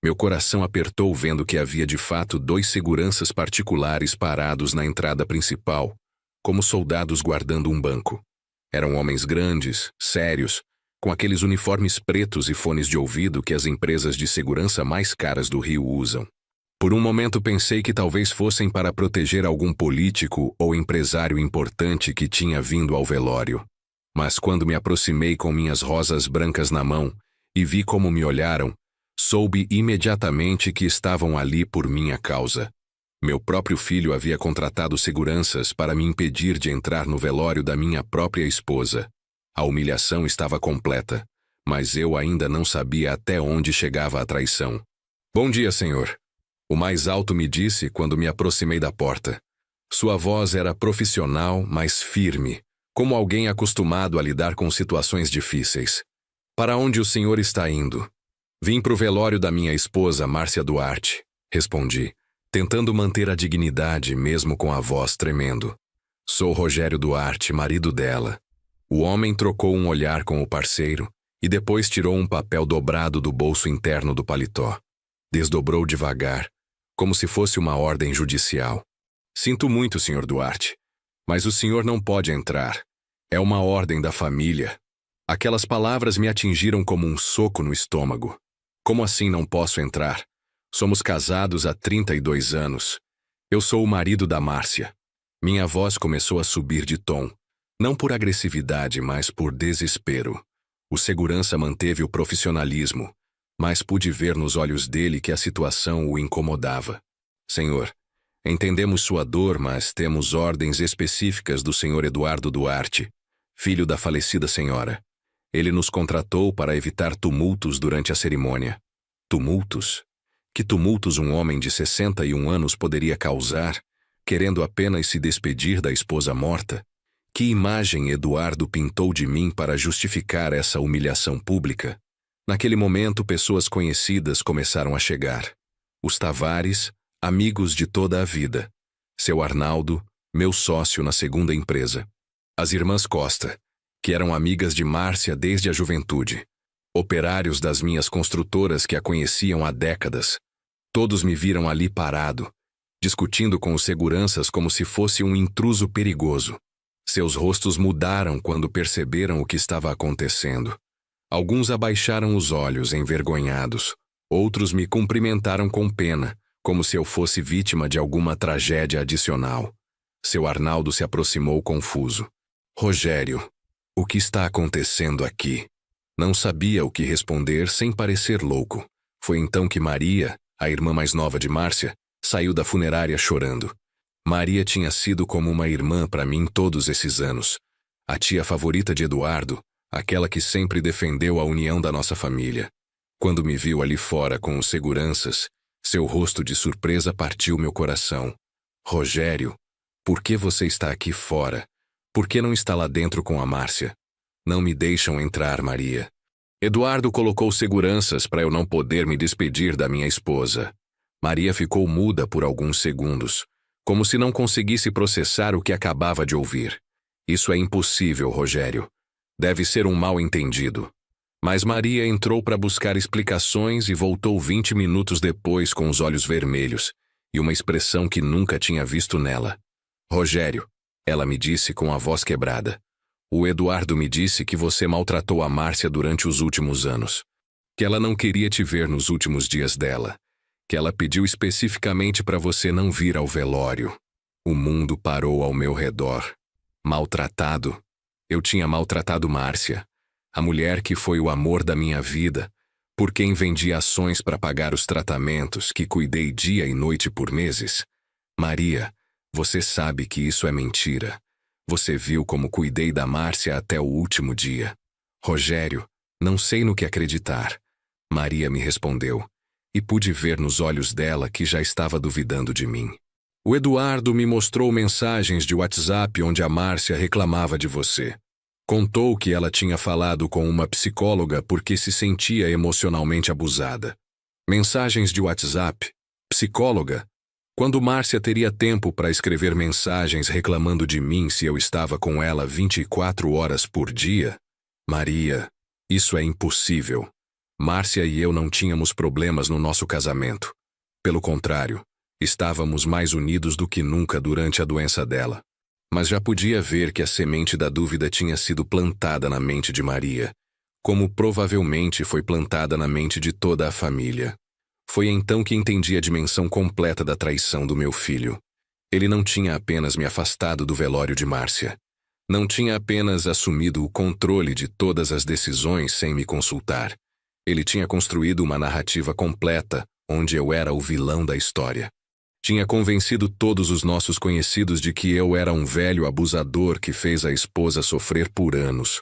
meu coração apertou vendo que havia de fato 2 seguranças particulares parados na entrada principal, como soldados guardando um banco. Eram homens grandes, sérios, com aqueles uniformes pretos e fones de ouvido que as empresas de segurança mais caras do Rio usam. Por um momento pensei que talvez fossem para proteger algum político ou empresário importante que tinha vindo ao velório. Mas quando me aproximei com minhas rosas brancas na mão e vi como me olharam, soube imediatamente que estavam ali por minha causa. Meu próprio filho havia contratado seguranças para me impedir de entrar no velório da minha própria esposa. A humilhação estava completa, mas eu ainda não sabia até onde chegava a traição. "Bom dia, senhor." O mais alto me disse quando me aproximei da porta. Sua voz era profissional, mas firme, como alguém acostumado a lidar com situações difíceis. "Para onde o senhor está indo?" "Vim para o velório da minha esposa, Márcia Duarte", respondi, tentando manter a dignidade mesmo com a voz tremendo. "Sou Rogério Duarte, marido dela." O homem trocou um olhar com o parceiro e depois tirou um papel dobrado do bolso interno do paletó. Desdobrou devagar, como se fosse uma ordem judicial. "Sinto muito, Sr. Duarte, mas o senhor não pode entrar. É uma ordem da família." Aquelas palavras me atingiram como um soco no estômago. "Como assim não posso entrar? Somos casados há 32 anos. Eu sou o marido da Márcia." Minha voz começou a subir de tom, não por agressividade, mas por desespero. O segurança manteve o profissionalismo, mas pude ver nos olhos dele que a situação o incomodava. "Senhor, entendemos sua dor, mas temos ordens específicas do Sr. Eduardo Duarte, filho da falecida senhora. Ele nos contratou para evitar tumultos durante a cerimônia." Tumultos? Que tumultos um homem de 61 anos poderia causar, querendo apenas se despedir da esposa morta? Que imagem Eduardo pintou de mim para justificar essa humilhação pública? Naquele momento, pessoas conhecidas começaram a chegar. Os Tavares, amigos de toda a vida. Seu Arnaldo, meu sócio na segunda empresa. As irmãs Costa, que eram amigas de Márcia desde a juventude. Operários das minhas construtoras que a conheciam há décadas. Todos me viram ali parado, discutindo com os seguranças como se fosse um intruso perigoso. Seus rostos mudaram quando perceberam o que estava acontecendo. Alguns abaixaram os olhos, envergonhados. Outros me cumprimentaram com pena, como se eu fosse vítima de alguma tragédia adicional. Seu Arnaldo se aproximou confuso. "Rogério, O que está acontecendo aqui? Não sabia o que responder sem parecer louco. Foi então que Maria, a irmã mais nova de Márcia, saiu da funerária chorando. Maria tinha sido como uma irmã para mim todos esses anos. A tia favorita de Eduardo, aquela que sempre defendeu a união da nossa família. Quando me viu ali fora com os seguranças, seu rosto de surpresa partiu meu coração. Rogério, por que você está aqui fora? Por que não está lá dentro com a Márcia? Não me deixam entrar, Maria. Eduardo colocou seguranças para eu não poder me despedir da minha esposa. Maria ficou muda por alguns segundos, como se não conseguisse processar o que acabava de ouvir. Isso é impossível, Rogério. Deve ser um mal-entendido. Mas Maria entrou para buscar explicações e voltou 20 minutos depois com os olhos vermelhos e uma expressão que nunca tinha visto nela. Rogério, ela me disse com a voz quebrada. O Eduardo me disse que você maltratou a Márcia durante os últimos anos. Que ela não queria te ver nos últimos dias dela. Que ela pediu especificamente para você não vir ao velório. O mundo parou ao meu redor. Maltratado. Eu tinha maltratado Márcia, a mulher que foi o amor da minha vida, por quem vendi ações para pagar os tratamentos que cuidei dia e noite por meses. Maria, você sabe que isso é mentira. Você viu como cuidei da Márcia até o último dia. Rogério, não sei no que acreditar. Maria me respondeu, e pude ver nos olhos dela que já estava duvidando de mim. O Eduardo me mostrou mensagens de WhatsApp onde a Márcia reclamava de você. Contou que ela tinha falado com uma psicóloga porque se sentia emocionalmente abusada. Mensagens de WhatsApp? Psicóloga? Quando Márcia teria tempo para escrever mensagens reclamando de mim se eu estava com ela 24 horas por dia? Maria, isso é impossível. Márcia e eu não tínhamos problemas no nosso casamento. Pelo contrário, estávamos mais unidos do que nunca durante a doença dela. Mas já podia ver que a semente da dúvida tinha sido plantada na mente de Maria, como provavelmente foi plantada na mente de toda a família. Foi então que entendi a dimensão completa da traição do meu filho. Ele não tinha apenas me afastado do velório de Márcia. Não tinha apenas assumido o controle de todas as decisões sem me consultar. Ele tinha construído uma narrativa completa, onde eu era o vilão da história. Tinha convencido todos os nossos conhecidos de que eu era um velho abusador que fez a esposa sofrer por anos.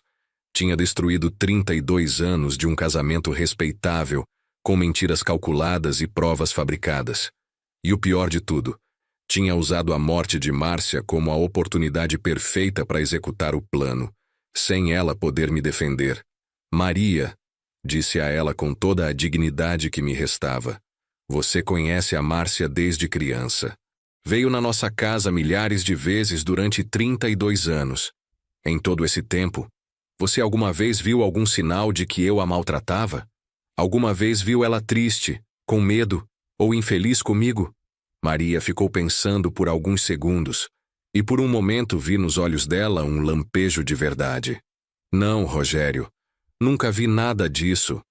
Tinha destruído 32 anos de um casamento respeitável, com mentiras calculadas e provas fabricadas. E o pior de tudo, tinha usado a morte de Márcia como a oportunidade perfeita para executar o plano, sem ela poder me defender. Maria, disse a ela com toda a dignidade que me restava, você conhece a Márcia desde criança. Veio na nossa casa milhares de vezes durante 32 anos. Em todo esse tempo, você alguma vez viu algum sinal de que eu a maltratava? Alguma vez viu ela triste, com medo ou infeliz comigo? Maria ficou pensando por alguns segundos, e por um momento vi nos olhos dela um lampejo de verdade. Não, Rogério, nunca vi nada disso.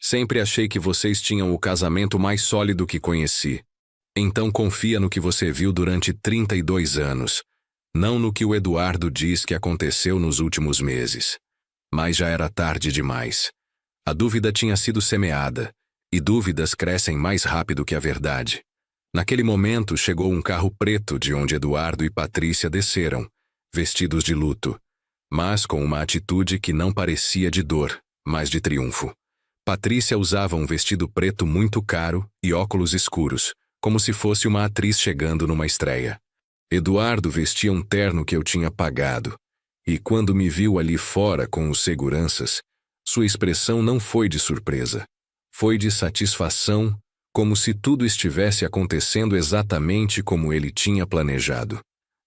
Sempre achei que vocês tinham o casamento mais sólido que conheci. Então confia no que você viu durante 32 anos, não no que o Eduardo diz que aconteceu nos últimos meses. Mas já era tarde demais. A dúvida tinha sido semeada, e dúvidas crescem mais rápido que a verdade. Naquele momento chegou um carro preto de onde Eduardo e Patrícia desceram, vestidos de luto, mas com uma atitude que não parecia de dor, mas de triunfo. Patrícia usava um vestido preto muito caro e óculos escuros, como se fosse uma atriz chegando numa estreia. Eduardo vestia um terno que eu tinha pagado, e quando me viu ali fora com os seguranças, sua expressão não foi de surpresa. Foi de satisfação, como se tudo estivesse acontecendo exatamente como ele tinha planejado.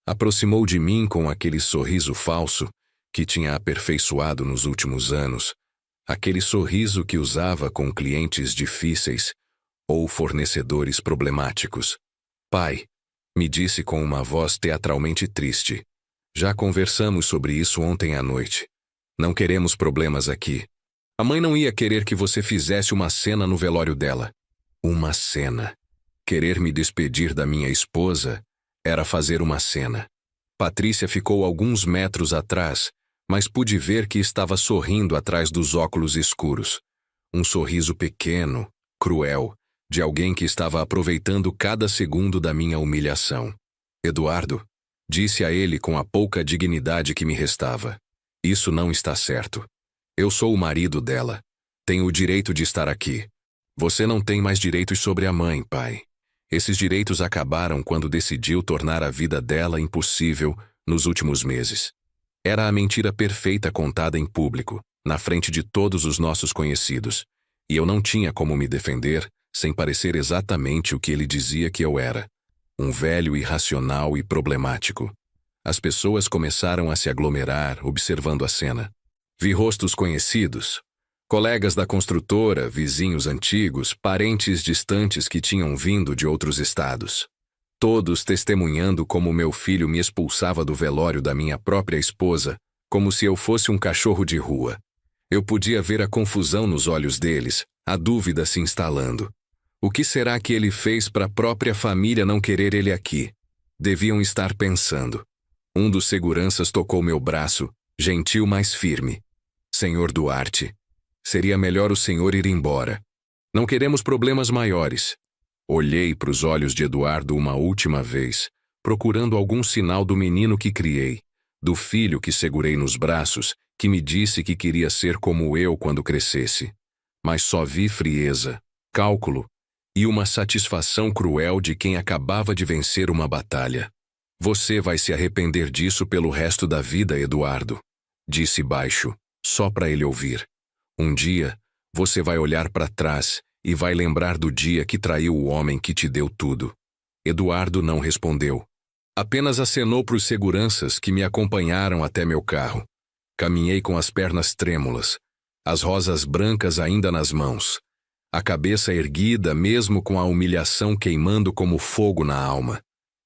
Aproximou de mim com aquele sorriso falso que tinha aperfeiçoado nos últimos anos, aquele sorriso que usava com clientes difíceis ou fornecedores problemáticos. Pai, me disse com uma voz teatralmente triste. Já conversamos sobre isso ontem à noite. Não queremos problemas aqui. A mãe não ia querer que você fizesse uma cena no velório dela. Uma cena. Querer me despedir da minha esposa era fazer uma cena. Patrícia ficou alguns metros atrás, mas pude ver que estava sorrindo atrás dos óculos escuros. Um sorriso pequeno, cruel, de alguém que estava aproveitando cada segundo da minha humilhação. Eduardo, disse a ele com a pouca dignidade que me restava. Isso não está certo. Eu sou o marido dela. Tenho o direito de estar aqui. Você não tem mais direitos sobre a mãe, pai. Esses direitos acabaram quando decidiu tornar a vida dela impossível nos últimos meses. Era a mentira perfeita contada em público, na frente de todos os nossos conhecidos, e eu não tinha como me defender sem parecer exatamente o que ele dizia que eu era. Um velho irracional e problemático. As pessoas começaram a se aglomerar, observando a cena. Vi rostos conhecidos, colegas da construtora, vizinhos antigos, parentes distantes que tinham vindo de outros estados. Todos testemunhando como meu filho me expulsava do velório da minha própria esposa, como se eu fosse um cachorro de rua. Eu podia ver a confusão nos olhos deles, a dúvida se instalando. O que será que ele fez para a própria família não querer ele aqui? Deviam estar pensando. Um dos seguranças tocou meu braço, gentil, mas firme. Senhor Duarte, seria melhor o senhor ir embora. Não queremos problemas maiores. Olhei para os olhos de Eduardo uma última vez, procurando algum sinal do menino que criei, do filho que segurei nos braços, que me disse que queria ser como eu quando crescesse. Mas só vi frieza, cálculo e uma satisfação cruel de quem acabava de vencer uma batalha. Você vai se arrepender disso pelo resto da vida, Eduardo, disse baixo, só para ele ouvir. Um dia, você vai olhar para trás e vai lembrar do dia que traiu o homem que te deu tudo. Eduardo não respondeu. Apenas acenou para os seguranças que me acompanharam até meu carro. Caminhei com as pernas trêmulas, as rosas brancas ainda nas mãos, a cabeça erguida mesmo com a humilhação queimando como fogo na alma.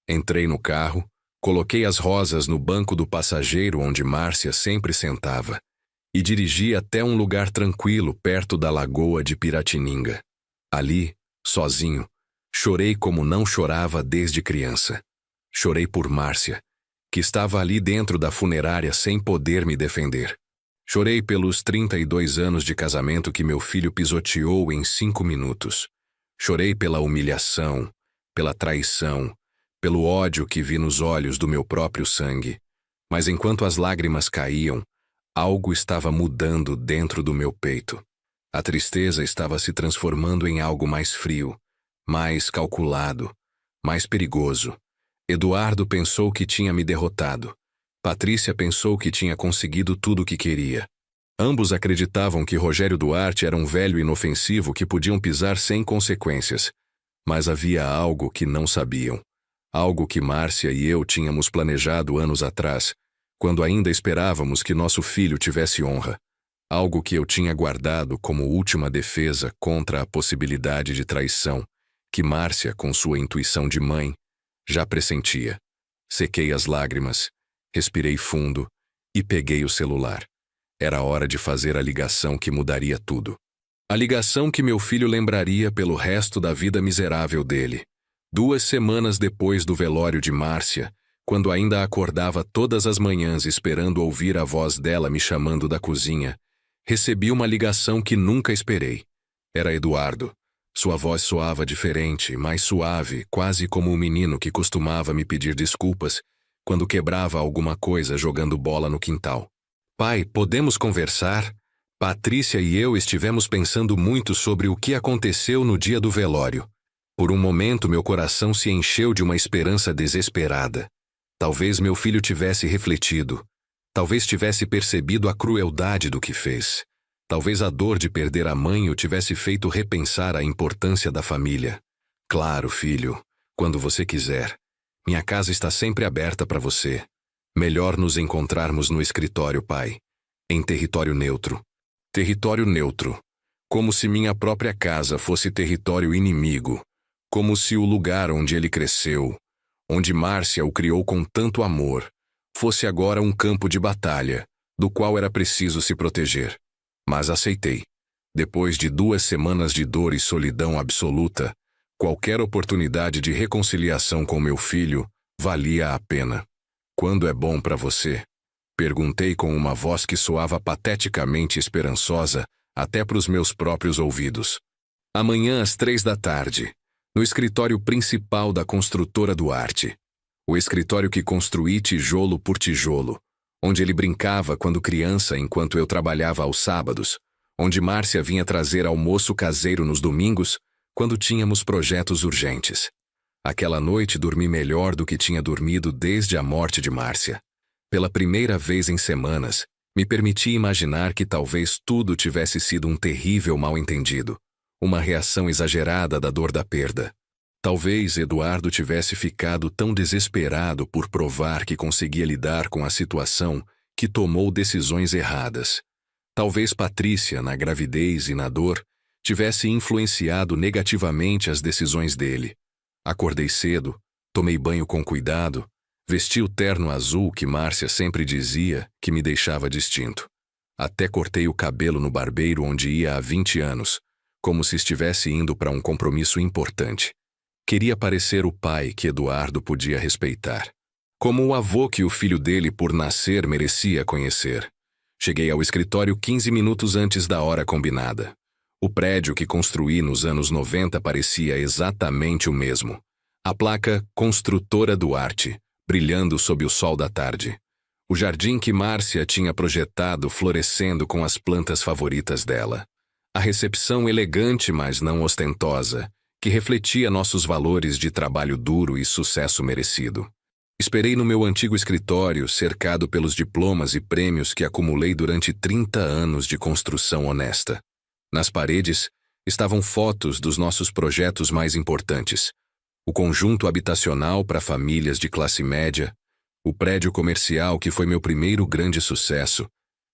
Entrei no carro, coloquei as rosas no banco do passageiro onde Márcia sempre sentava e dirigi até um lugar tranquilo perto da lagoa de Piratininga. Ali, sozinho, chorei como não chorava desde criança. Chorei por Márcia, que estava ali dentro da funerária sem poder me defender. Chorei pelos 32 anos de casamento que meu filho pisoteou em 5 minutos. Chorei pela humilhação, pela traição, pelo ódio que vi nos olhos do meu próprio sangue. Mas enquanto as lágrimas caíam, algo estava mudando dentro do meu peito. A tristeza estava se transformando em algo mais frio, mais calculado, mais perigoso. Eduardo pensou que tinha me derrotado. Patrícia pensou que tinha conseguido tudo o que queria. Ambos acreditavam que Rogério Duarte era um velho inofensivo que podiam pisar sem consequências. Mas havia algo que não sabiam. Algo que Márcia e eu tínhamos planejado anos atrás, quando ainda esperávamos que nosso filho tivesse honra. Algo que eu tinha guardado como última defesa contra a possibilidade de traição, que Márcia, com sua intuição de mãe, já pressentia. Sequei as lágrimas, respirei fundo e peguei o celular. Era hora de fazer a ligação que mudaria tudo. A ligação que meu filho lembraria pelo resto da vida miserável dele. 2 semanas depois do velório de Márcia, quando ainda acordava todas as manhãs esperando ouvir a voz dela me chamando da cozinha, recebi uma ligação que nunca esperei. Era Eduardo. Sua voz soava diferente, mais suave, quase como o menino que costumava me pedir desculpas quando quebrava alguma coisa jogando bola no quintal. Pai, podemos conversar? Patrícia e eu estivemos pensando muito sobre o que aconteceu no dia do velório. Por um momento meu coração se encheu de uma esperança desesperada. Talvez meu filho tivesse refletido. Talvez tivesse percebido a crueldade do que fez. Talvez a dor de perder a mãe o tivesse feito repensar a importância da família. Claro, filho, quando você quiser. Minha casa está sempre aberta para você. Melhor nos encontrarmos no escritório, pai. Em território neutro. Território neutro. Como se minha própria casa fosse território inimigo. Como se o lugar onde ele cresceu, onde Márcia o criou com tanto amor, fosse agora um campo de batalha, do qual era preciso se proteger. Mas aceitei. Depois de 2 semanas de dor e solidão absoluta, qualquer oportunidade de reconciliação com meu filho valia a pena. Quando é bom para você, Perguntei com uma voz que soava pateticamente esperançosa até para os meus próprios ouvidos. Amanhã às 3 da tarde, no escritório principal da construtora Duarte. O escritório que construí tijolo por tijolo, onde ele brincava quando criança enquanto eu trabalhava aos sábados, onde Márcia vinha trazer almoço caseiro nos domingos, quando tínhamos projetos urgentes. Aquela noite dormi melhor do que tinha dormido desde a morte de Márcia. Pela primeira vez em semanas, me permiti imaginar que talvez tudo tivesse sido um terrível mal-entendido, uma reação exagerada da dor da perda. Talvez Eduardo tivesse ficado tão desesperado por provar que conseguia lidar com a situação que tomou decisões erradas. Talvez Patrícia, na gravidez e na dor, tivesse influenciado negativamente as decisões dele. Acordei cedo, tomei banho com cuidado, vesti o terno azul que Márcia sempre dizia que me deixava distinto. Até cortei o cabelo no barbeiro onde ia há 20 anos, como se estivesse indo para um compromisso importante. Queria parecer o pai que Eduardo podia respeitar. Como o avô que o filho dele, por nascer, merecia conhecer. Cheguei ao escritório 15 minutos antes da hora combinada. O prédio que construí nos anos 90 parecia exatamente o mesmo. A placa Construtora Duarte, brilhando sob o sol da tarde. O jardim que Márcia tinha projetado florescendo com as plantas favoritas dela. A recepção elegante, mas não ostentosa, que refletia nossos valores de trabalho duro e sucesso merecido. Esperei no meu antigo escritório, cercado pelos diplomas e prêmios que acumulei durante 30 anos de construção honesta. Nas paredes estavam fotos dos nossos projetos mais importantes. O conjunto habitacional para famílias de classe média, o prédio comercial que foi meu primeiro grande sucesso,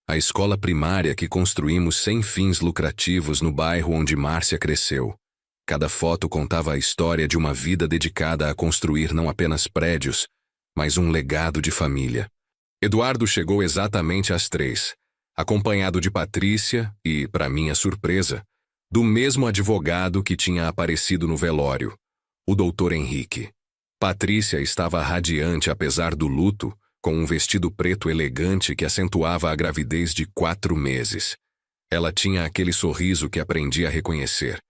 a escola primária que construímos sem fins lucrativos no bairro onde Márcia cresceu. Cada foto contava a história de uma vida dedicada a construir não apenas prédios, mas um legado de família. Eduardo chegou exatamente às 3, acompanhado de Patrícia e, para minha surpresa, do mesmo advogado que tinha aparecido no velório, o Dr. Henrique. Patrícia estava radiante apesar do luto, com um vestido preto elegante que acentuava a gravidez de 4 meses. Ela tinha aquele sorriso que aprendi a reconhecer,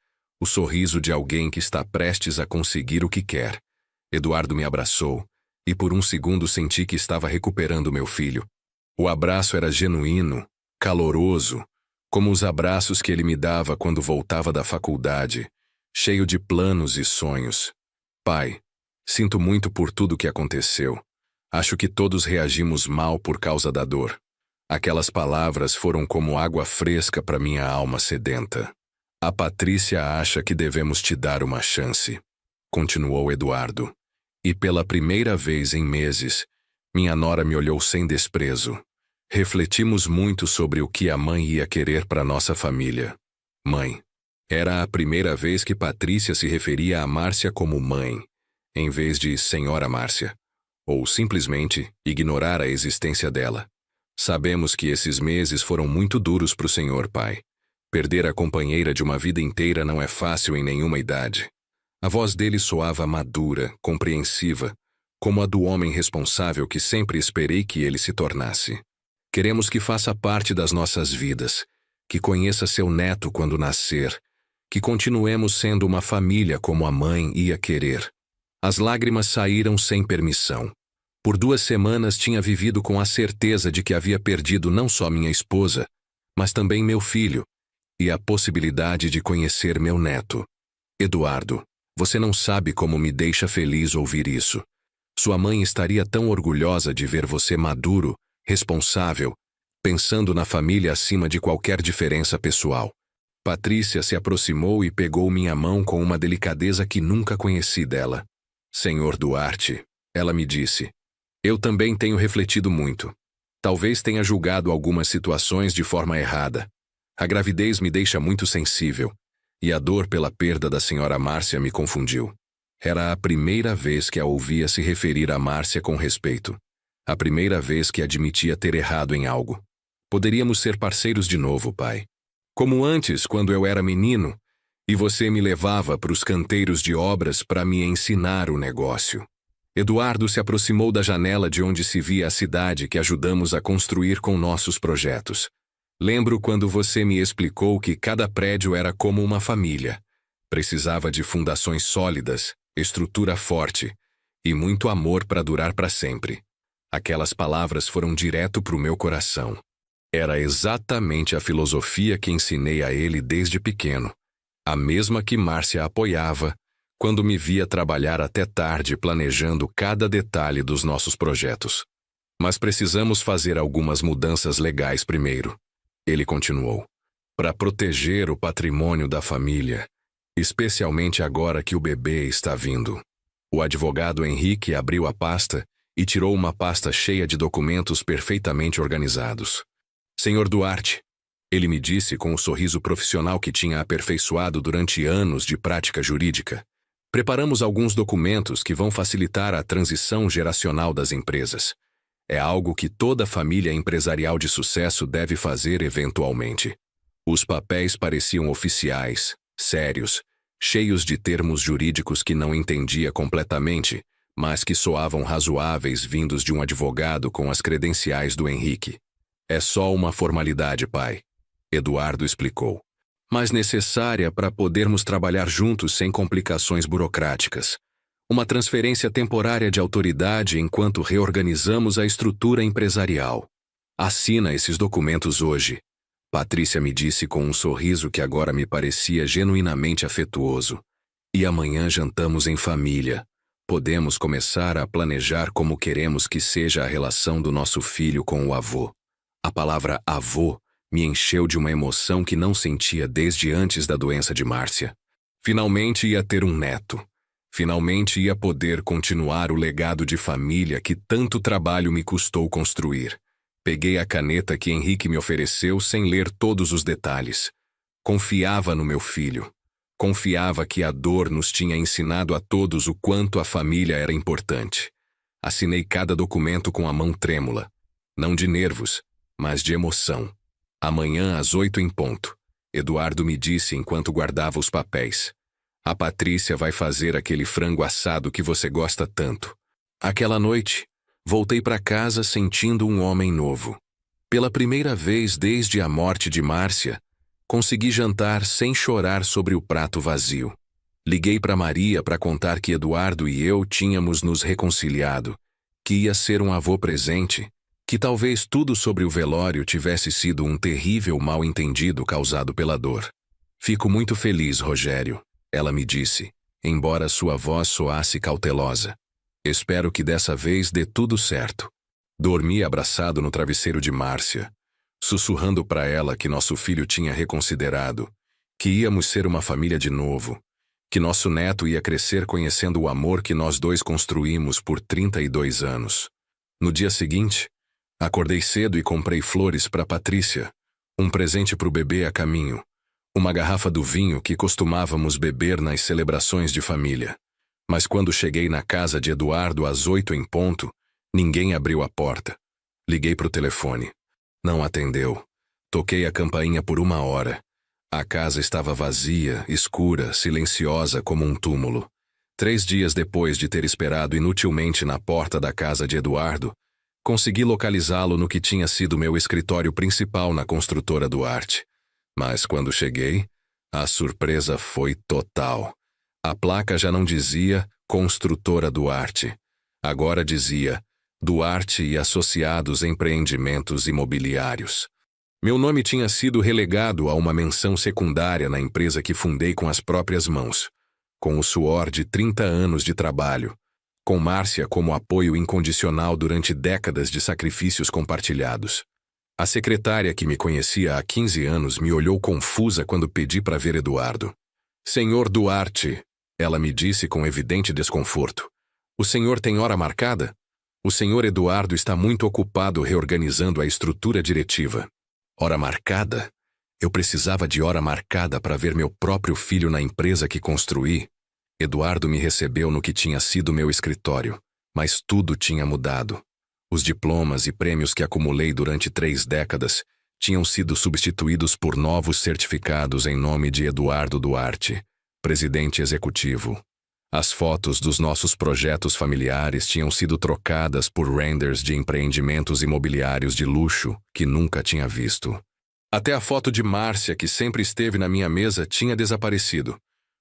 o sorriso de alguém que está prestes a conseguir o que quer. Eduardo me abraçou, e por um segundo senti que estava recuperando meu filho. O abraço era genuíno, caloroso, como os abraços que ele me dava quando voltava da faculdade, cheio de planos e sonhos. Pai, sinto muito por tudo que aconteceu. Acho que todos reagimos mal por causa da dor. Aquelas palavras foram como água fresca para minha alma sedenta. A Patrícia acha que devemos te dar uma chance, continuou Eduardo. E pela primeira vez em meses, minha nora me olhou sem desprezo. Refletimos muito sobre o que a mãe ia querer para nossa família. Mãe. Era a primeira vez que Patrícia se referia a Márcia como mãe, em vez de senhora Márcia, ou simplesmente ignorar a existência dela. Sabemos que esses meses foram muito duros para o senhor, pai. Perder a companheira de uma vida inteira não é fácil em nenhuma idade. A voz dele soava madura, compreensiva, como a do homem responsável que sempre esperei que ele se tornasse. Queremos que faça parte das nossas vidas, que conheça seu neto quando nascer, que continuemos sendo uma família como a mãe ia querer. As lágrimas saíram sem permissão. Por 2 semanas tinha vivido com a certeza de que havia perdido não só minha esposa, mas também meu filho, e a possibilidade de conhecer meu neto. Eduardo, você não sabe como me deixa feliz ouvir isso. Sua mãe estaria tão orgulhosa de ver você maduro, responsável, pensando na família acima de qualquer diferença pessoal. Patrícia se aproximou e pegou minha mão com uma delicadeza que nunca conheci dela. Senhor Duarte, ela me disse, eu também tenho refletido muito. Talvez tenha julgado algumas situações de forma errada. A gravidez me deixa muito sensível, e a dor pela perda da senhora Márcia me confundiu. Era a primeira vez que a ouvia se referir a Márcia com respeito. A primeira vez que admitia ter errado em algo. Poderíamos ser parceiros de novo, pai. Como antes, quando eu era menino, e você me levava para os canteiros de obras para me ensinar o negócio. Eduardo se aproximou da janela de onde se via a cidade que ajudamos a construir com nossos projetos. Lembro quando você me explicou que cada prédio era como uma família. Precisava de fundações sólidas, estrutura forte e muito amor para durar para sempre. Aquelas palavras foram direto para o meu coração. Era exatamente a filosofia que ensinei a ele desde pequeno. A mesma que Márcia apoiava quando me via trabalhar até tarde planejando cada detalhe dos nossos projetos. Mas precisamos fazer algumas mudanças legais primeiro. Ele continuou. Para proteger o patrimônio da família, especialmente agora que o bebê está vindo. O advogado Henrique abriu a pasta e tirou uma pasta cheia de documentos perfeitamente organizados. Senhor Duarte, ele me disse com o sorriso profissional que tinha aperfeiçoado durante anos de prática jurídica. Preparamos alguns documentos que vão facilitar a transição geracional das empresas. É algo que toda família empresarial de sucesso deve fazer eventualmente. Os papéis pareciam oficiais, sérios, cheios de termos jurídicos que não entendia completamente, mas que soavam razoáveis vindos de um advogado com as credenciais do Henrique. É só uma formalidade, pai, Eduardo explicou, mas necessária para podermos trabalhar juntos sem complicações burocráticas. Uma transferência temporária de autoridade enquanto reorganizamos a estrutura empresarial. Assina esses documentos hoje. Patrícia me disse com um sorriso que agora me parecia genuinamente afetuoso. E amanhã jantamos em família. Podemos começar a planejar como queremos que seja a relação do nosso filho com o avô. A palavra avô me encheu de uma emoção que não sentia desde antes da doença de Márcia. Finalmente ia ter um neto. Finalmente ia poder continuar o legado de família que tanto trabalho me custou construir. Peguei a caneta que Henrique me ofereceu sem ler todos os detalhes. Confiava no meu filho. Confiava que a dor nos tinha ensinado a todos o quanto a família era importante. Assinei cada documento com a mão trêmula. Não de nervos, mas de emoção. Amanhã às 8 em ponto, Eduardo me disse enquanto guardava os papéis. A Patrícia vai fazer aquele frango assado que você gosta tanto. Aquela noite, voltei para casa sentindo um homem novo. Pela primeira vez desde a morte de Márcia, consegui jantar sem chorar sobre o prato vazio. Liguei para Maria para contar que Eduardo e eu tínhamos nos reconciliado, que ia ser um avô presente, que talvez tudo sobre o velório tivesse sido um terrível mal-entendido causado pela dor. Fico muito feliz, Rogério, ela me disse, embora sua voz soasse cautelosa. Espero que dessa vez dê tudo certo. Dormi abraçado no travesseiro de Márcia, sussurrando para ela que nosso filho tinha reconsiderado, que íamos ser uma família de novo, que nosso neto ia crescer conhecendo o amor que nós dois construímos por 32 anos. No dia seguinte, acordei cedo e comprei flores para Patrícia, um presente para o bebê a caminho, uma garrafa do vinho que costumávamos beber nas celebrações de família. Mas quando cheguei na casa de Eduardo às 8 em ponto, ninguém abriu a porta. Liguei para o telefone. Não atendeu. Toquei a campainha por 1 hora. A casa estava vazia, escura, silenciosa como um túmulo. 3 dias depois de ter esperado inutilmente na porta da casa de Eduardo, consegui localizá-lo no que tinha sido meu escritório principal na construtora Duarte. Mas quando cheguei, a surpresa foi total. A placa já não dizia Construtora Duarte. Agora dizia Duarte e Associados Empreendimentos Imobiliários. Meu nome tinha sido relegado a uma menção secundária na empresa que fundei com as próprias mãos, com o suor de 30 anos de trabalho, com Márcia como apoio incondicional durante décadas de sacrifícios compartilhados. A secretária que me conhecia há 15 anos me olhou confusa quando pedi para ver Eduardo. Senhor Duarte, ela me disse com evidente desconforto. O senhor tem hora marcada? O senhor Eduardo está muito ocupado reorganizando a estrutura diretiva. Hora marcada? Eu precisava de hora marcada para ver meu próprio filho na empresa que construí. Eduardo me recebeu no que tinha sido meu escritório, mas tudo tinha mudado. Os diplomas e prêmios que acumulei durante 3 décadas tinham sido substituídos por novos certificados em nome de Eduardo Duarte, presidente executivo. As fotos dos nossos projetos familiares tinham sido trocadas por renders de empreendimentos imobiliários de luxo que nunca tinha visto. Até a foto de Márcia, que sempre esteve na minha mesa, tinha desaparecido,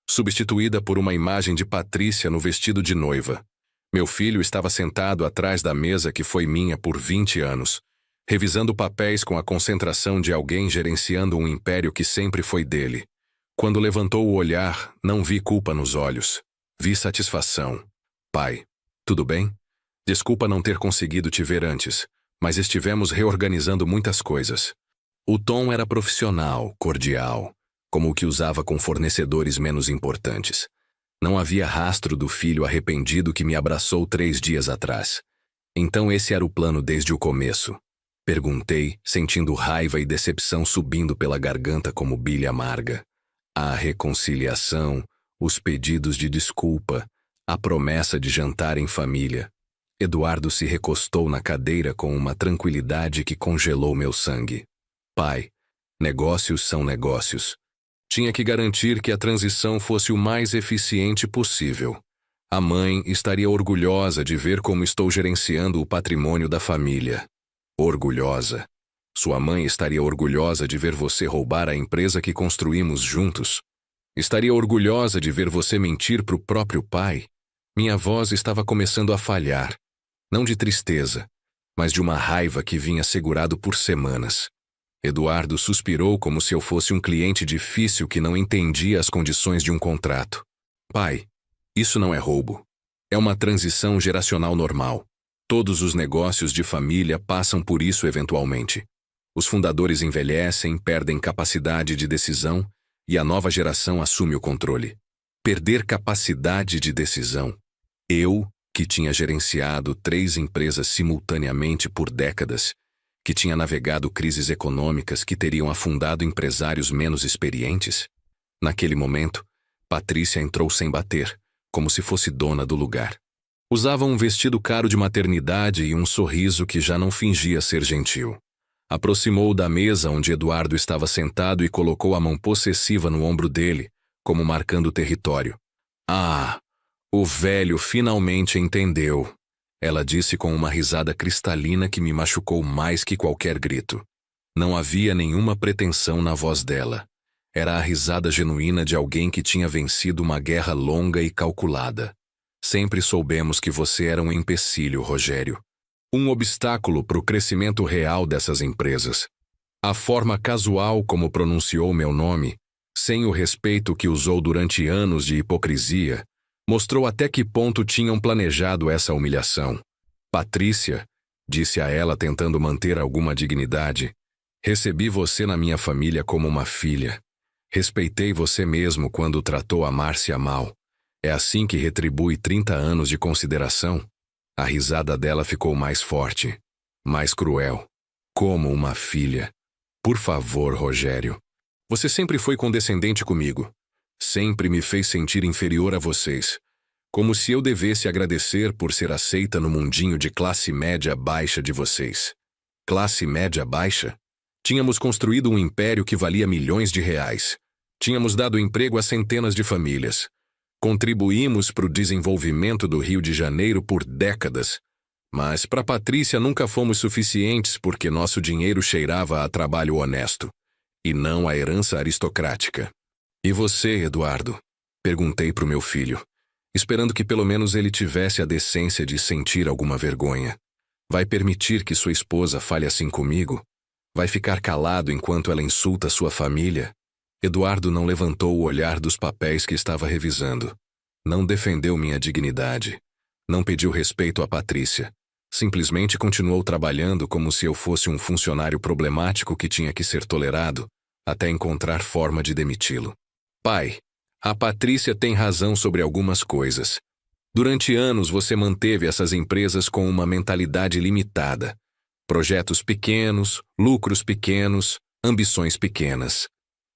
substituída por uma imagem de Patrícia no vestido de noiva. Meu filho estava sentado atrás da mesa que foi minha por 20 anos, revisando papéis com a concentração de alguém gerenciando um império que sempre foi dele. Quando levantou o olhar, não vi culpa nos olhos. Vi satisfação. Pai, tudo bem? Desculpa não ter conseguido te ver antes, mas estivemos reorganizando muitas coisas. O tom era profissional, cordial, como o que usava com fornecedores menos importantes. Não havia rastro do filho arrependido que me abraçou 3 dias atrás. Então esse era o plano desde o começo. Perguntei, sentindo raiva e decepção subindo pela garganta como bilha amarga. A reconciliação, os pedidos de desculpa, a promessa de jantar em família. Eduardo se recostou na cadeira com uma tranquilidade que congelou meu sangue. Pai, negócios são negócios. Tinha que garantir que a transição fosse o mais eficiente possível. A mãe estaria orgulhosa de ver como estou gerenciando o patrimônio da família. Orgulhosa. Sua mãe estaria orgulhosa de ver você roubar a empresa que construímos juntos. Estaria orgulhosa de ver você mentir para o próprio pai. Minha voz estava começando a falhar. Não de tristeza, mas de uma raiva que vinha segurado por semanas. Eduardo suspirou como se eu fosse um cliente difícil que não entendia as condições de um contrato. Pai, isso não é roubo. É uma transição geracional normal. Todos os negócios de família passam por isso eventualmente. Os fundadores envelhecem, perdem capacidade de decisão e a nova geração assume o controle. Perder capacidade de decisão. Eu, que tinha gerenciado 3 empresas simultaneamente por décadas, que tinha navegado crises econômicas que teriam afundado empresários menos experientes. Naquele momento, Patrícia entrou sem bater, como se fosse dona do lugar. Usava um vestido caro de maternidade e um sorriso que já não fingia ser gentil. Aproximou da mesa onde Eduardo estava sentado e colocou a mão possessiva no ombro dele, como marcando território. Ah, o velho finalmente entendeu. Ela disse com uma risada cristalina que me machucou mais que qualquer grito. Não havia nenhuma pretensão na voz dela. Era a risada genuína de alguém que tinha vencido uma guerra longa e calculada. Sempre soubemos que você era um empecilho, Rogério. Um obstáculo para o crescimento real dessas empresas. A forma casual como pronunciou meu nome, sem o respeito que usou durante anos de hipocrisia, mostrou até que ponto tinham planejado essa humilhação. Patrícia, disse a ela tentando manter alguma dignidade, recebi você na minha família como uma filha. Respeitei você mesmo quando tratou a Márcia mal. É assim que retribui 30 anos de consideração? A risada dela ficou mais forte, mais cruel. Como uma filha. Por favor, Rogério. Você sempre foi condescendente comigo. Sempre me fez sentir inferior a vocês. Como se eu devesse agradecer por ser aceita no mundinho de classe média baixa de vocês. Classe média baixa? Tínhamos construído um império que valia milhões de reais. Tínhamos dado emprego a centenas de famílias. Contribuímos para o desenvolvimento do Rio de Janeiro por décadas. Mas para Patrícia nunca fomos suficientes porque nosso dinheiro cheirava a trabalho honesto, e não a herança aristocrática. E você, Eduardo? Perguntei para o meu filho, esperando que pelo menos ele tivesse a decência de sentir alguma vergonha. Vai permitir que sua esposa fale assim comigo? Vai ficar calado enquanto ela insulta sua família? Eduardo não levantou o olhar dos papéis que estava revisando. Não defendeu minha dignidade. Não pediu respeito a Patrícia. Simplesmente continuou trabalhando como se eu fosse um funcionário problemático que tinha que ser tolerado, até encontrar forma de demiti-lo. Pai, a Patrícia tem razão sobre algumas coisas. Durante anos você manteve essas empresas com uma mentalidade limitada. Projetos pequenos, lucros pequenos, ambições pequenas.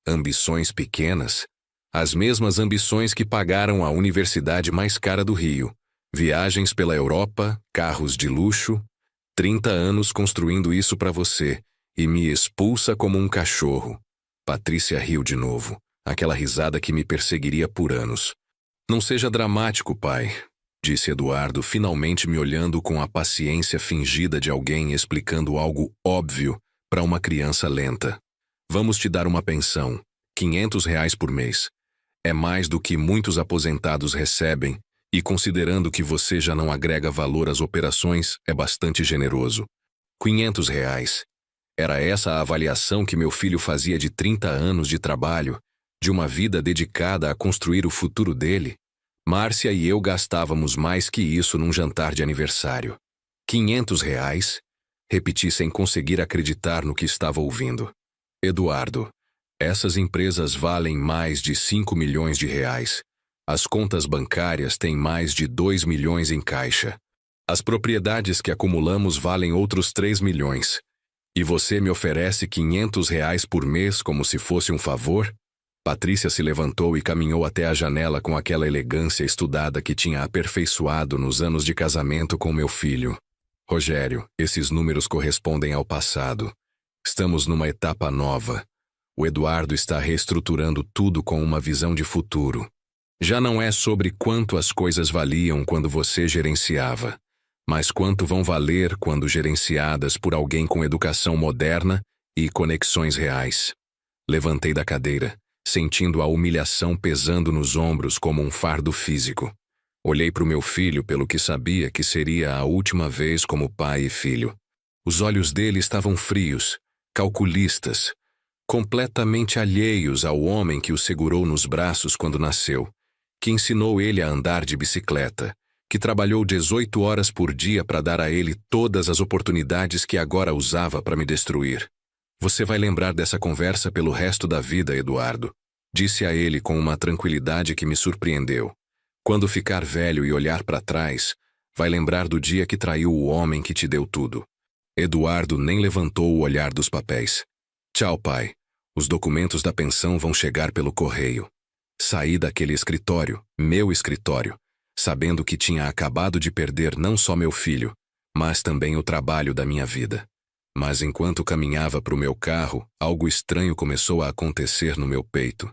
Ambições pequenas? As mesmas ambições que pagaram a universidade mais cara do Rio. Viagens pela Europa, carros de luxo. 30 anos construindo isso para você, e me expulsa como um cachorro. Patrícia riu de novo, aquela risada que me perseguiria por anos. Não seja dramático, pai, disse Eduardo, finalmente me olhando com a paciência fingida de alguém explicando algo óbvio para uma criança lenta. Vamos te dar uma pensão, R$ 500 por mês. É mais do que muitos aposentados recebem, e considerando que você já não agrega valor às operações, é bastante generoso. R$ 500. Era essa a avaliação que meu filho fazia de 30 anos de trabalho, de uma vida dedicada a construir o futuro dele? Márcia e eu gastávamos mais que isso num jantar de aniversário. R$ 500? Repeti sem conseguir acreditar no que estava ouvindo. Eduardo, essas empresas valem mais de 5 milhões de reais. As contas bancárias têm mais de 2 milhões em caixa. As propriedades que acumulamos valem outros 3 milhões. E você me oferece R$ 500 por mês como se fosse um favor? Patrícia se levantou e caminhou até a janela com aquela elegância estudada que tinha aperfeiçoado nos anos de casamento com meu filho. Rogério, esses números correspondem ao passado. Estamos numa etapa nova. O Eduardo está reestruturando tudo com uma visão de futuro. Já não é sobre quanto as coisas valiam quando você gerenciava, mas quanto vão valer quando gerenciadas por alguém com educação moderna e conexões reais. Levantei da cadeira, sentindo a humilhação pesando nos ombros como um fardo físico. Olhei para o meu filho pelo que sabia que seria a última vez como pai e filho. Os olhos dele estavam frios, calculistas, completamente alheios ao homem que o segurou nos braços quando nasceu, que ensinou ele a andar de bicicleta, que trabalhou 18 horas por dia para dar a ele todas as oportunidades que agora usava para me destruir. Você vai lembrar dessa conversa pelo resto da vida, Eduardo, disse a ele com uma tranquilidade que me surpreendeu. Quando ficar velho e olhar para trás, vai lembrar do dia que traiu o homem que te deu tudo. Eduardo nem levantou o olhar dos papéis. Tchau, pai. Os documentos da pensão vão chegar pelo correio. Saí daquele escritório, meu escritório, sabendo que tinha acabado de perder não só meu filho, mas também o trabalho da minha vida. Mas enquanto caminhava para o meu carro, algo estranho começou a acontecer no meu peito.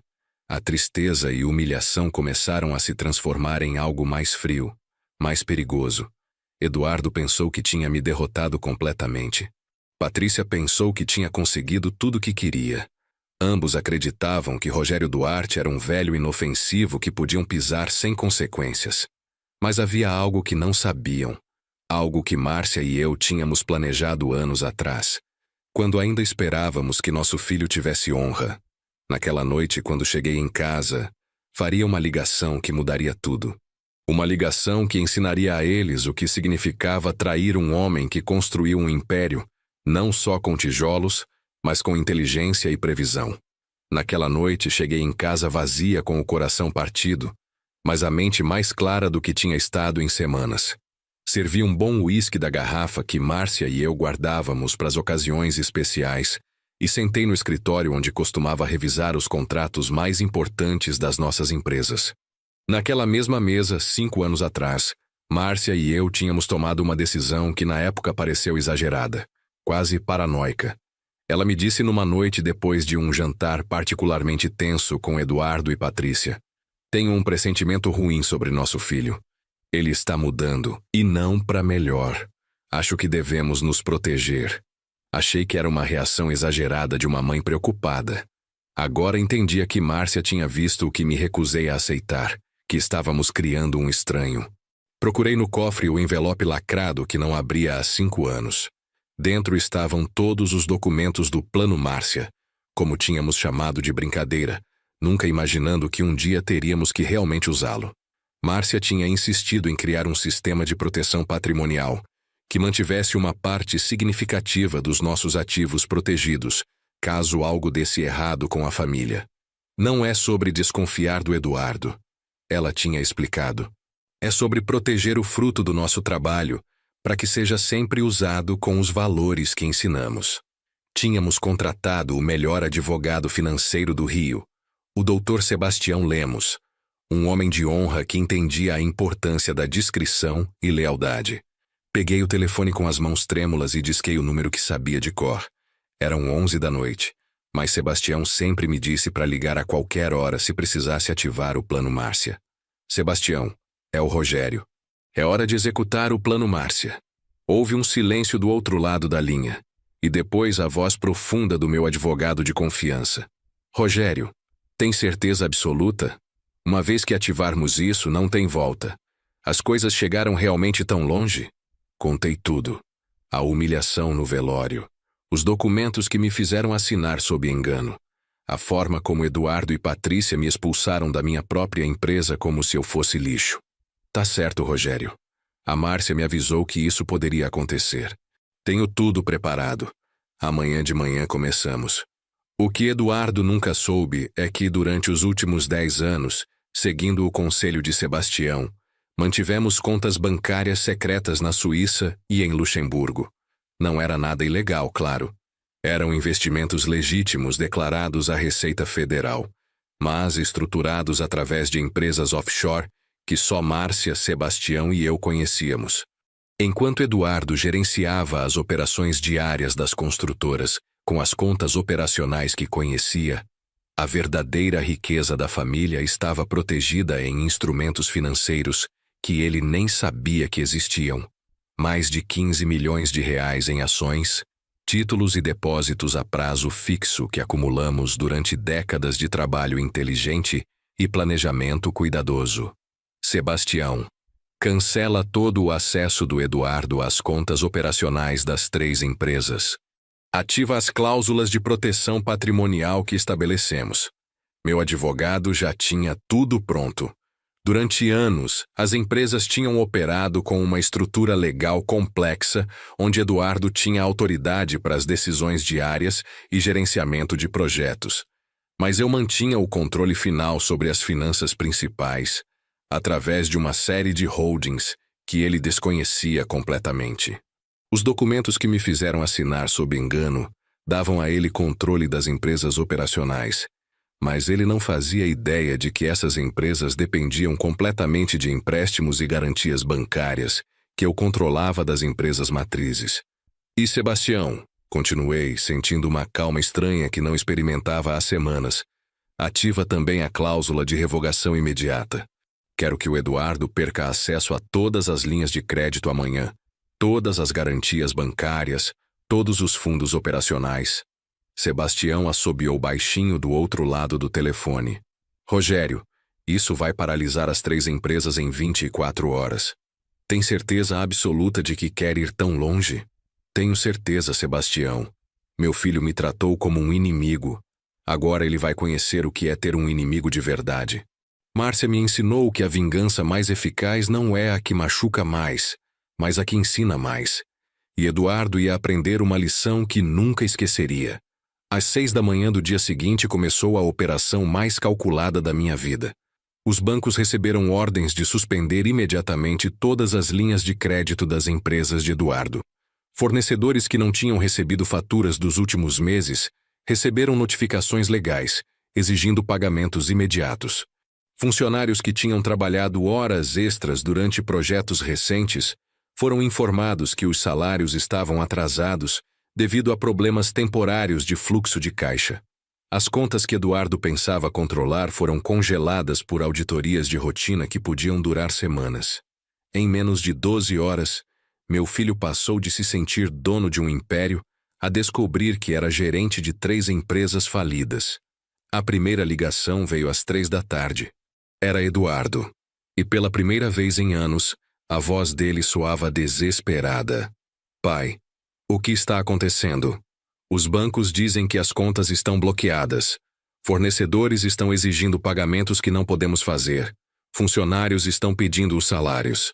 A tristeza e humilhação começaram a se transformar em algo mais frio, mais perigoso. Eduardo pensou que tinha me derrotado completamente. Patrícia pensou que tinha conseguido tudo o que queria. Ambos acreditavam que Rogério Duarte era um velho inofensivo que podiam pisar sem consequências. Mas havia algo que não sabiam. Algo que Márcia e eu tínhamos planejado anos atrás, quando ainda esperávamos que nosso filho tivesse honra. Naquela noite, quando cheguei em casa, faria uma ligação que mudaria tudo. Uma ligação que ensinaria a eles o que significava trair um homem que construiu um império, não só com tijolos, mas com inteligência e previsão. Naquela noite, cheguei em casa vazia com o coração partido, mas a mente mais clara do que tinha estado em semanas. Servi um bom uísque da garrafa que Márcia e eu guardávamos para as ocasiões especiais e sentei no escritório onde costumava revisar os contratos mais importantes das nossas empresas. Naquela mesma mesa, 5 anos atrás, Márcia e eu tínhamos tomado uma decisão que na época pareceu exagerada, quase paranoica. Ela me disse numa noite depois de um jantar particularmente tenso com Eduardo e Patrícia: tenho um pressentimento ruim sobre nosso filho. Ele está mudando, e não para melhor. Acho que devemos nos proteger. Achei que era uma reação exagerada de uma mãe preocupada. Agora entendia que Márcia tinha visto o que me recusei a aceitar, que estávamos criando um estranho. Procurei no cofre o envelope lacrado que não abria há 5 anos. Dentro estavam todos os documentos do Plano Márcia, como tínhamos chamado de brincadeira, nunca imaginando que um dia teríamos que realmente usá-lo. Márcia tinha insistido em criar um sistema de proteção patrimonial, que mantivesse uma parte significativa dos nossos ativos protegidos, caso algo desse errado com a família. Não é sobre desconfiar do Eduardo, ela tinha explicado. É sobre proteger o fruto do nosso trabalho, para que seja sempre usado com os valores que ensinamos. Tínhamos contratado o melhor advogado financeiro do Rio, o Dr. Sebastião Lemos, um homem de honra que entendia a importância da discrição e lealdade. Peguei o telefone com as mãos trêmulas e disquei o número que sabia de cor. Eram 11 da noite, mas Sebastião sempre me disse para ligar a qualquer hora se precisasse ativar o Plano Márcia. Sebastião, é o Rogério. É hora de executar o plano Márcia. Houve um silêncio do outro lado da linha, e depois a voz profunda do meu advogado de confiança. Rogério, tem certeza absoluta? Uma vez que ativarmos isso, não tem volta. As coisas chegaram realmente tão longe? Contei tudo. A humilhação no velório. Os documentos que me fizeram assinar sob engano. A forma como Eduardo e Patrícia me expulsaram da minha própria empresa como se eu fosse lixo. Tá certo, Rogério. A Márcia me avisou que isso poderia acontecer. Tenho tudo preparado. Amanhã de manhã começamos. O que Eduardo nunca soube é que durante os últimos 10 anos, seguindo o conselho de Sebastião, mantivemos contas bancárias secretas na Suíça e em Luxemburgo. Não era nada ilegal, claro. Eram investimentos legítimos declarados à Receita Federal, mas estruturados através de empresas offshore que só Márcia, Sebastião e eu conhecíamos. Enquanto Eduardo gerenciava as operações diárias das construtoras com as contas operacionais que conhecia, a verdadeira riqueza da família estava protegida em instrumentos financeiros que ele nem sabia que existiam. Mais de 15 milhões de reais em ações, títulos e depósitos a prazo fixo que acumulamos durante décadas de trabalho inteligente e planejamento cuidadoso. Sebastião, cancela todo o acesso do Eduardo às contas operacionais das 3 empresas. Ativa as cláusulas de proteção patrimonial que estabelecemos. Meu advogado já tinha tudo pronto. Durante anos, as empresas tinham operado com uma estrutura legal complexa, onde Eduardo tinha autoridade para as decisões diárias e gerenciamento de projetos. Mas eu mantinha o controle final sobre as finanças principais, através de uma série de holdings que ele desconhecia completamente. Os documentos que me fizeram assinar sob engano davam a ele controle das empresas operacionais, mas ele não fazia ideia de que essas empresas dependiam completamente de empréstimos e garantias bancárias que eu controlava das empresas matrizes. E Sebastião, continuei, sentindo uma calma estranha que não experimentava há semanas, ativa também a cláusula de revogação imediata. Quero que o Eduardo perca acesso a todas as linhas de crédito amanhã, todas as garantias bancárias, todos os fundos operacionais. Sebastião assobiou baixinho do outro lado do telefone. Rogério, isso vai paralisar as 3 empresas em 24 horas. Tem certeza absoluta de que quer ir tão longe? Tenho certeza, Sebastião. Meu filho me tratou como um inimigo. Agora ele vai conhecer o que é ter um inimigo de verdade. Márcia me ensinou que a vingança mais eficaz não é a que machuca mais, mas a que ensina mais. E Eduardo ia aprender uma lição que nunca esqueceria. Às 6 da manhã do dia seguinte começou a operação mais calculada da minha vida. Os bancos receberam ordens de suspender imediatamente todas as linhas de crédito das empresas de Eduardo. Fornecedores que não tinham recebido faturas dos últimos meses receberam notificações legais, exigindo pagamentos imediatos. Funcionários que tinham trabalhado horas extras durante projetos recentes foram informados que os salários estavam atrasados devido a problemas temporários de fluxo de caixa. As contas que Eduardo pensava controlar foram congeladas por auditorias de rotina que podiam durar semanas. Em menos de 12 horas, meu filho passou de se sentir dono de um império a descobrir que era gerente de 3 empresas falidas. A primeira ligação veio às 3 da tarde. Era Eduardo. E pela primeira vez em anos, a voz dele soava desesperada. Pai, o que está acontecendo? Os bancos dizem que as contas estão bloqueadas. Fornecedores estão exigindo pagamentos que não podemos fazer. Funcionários estão pedindo os salários.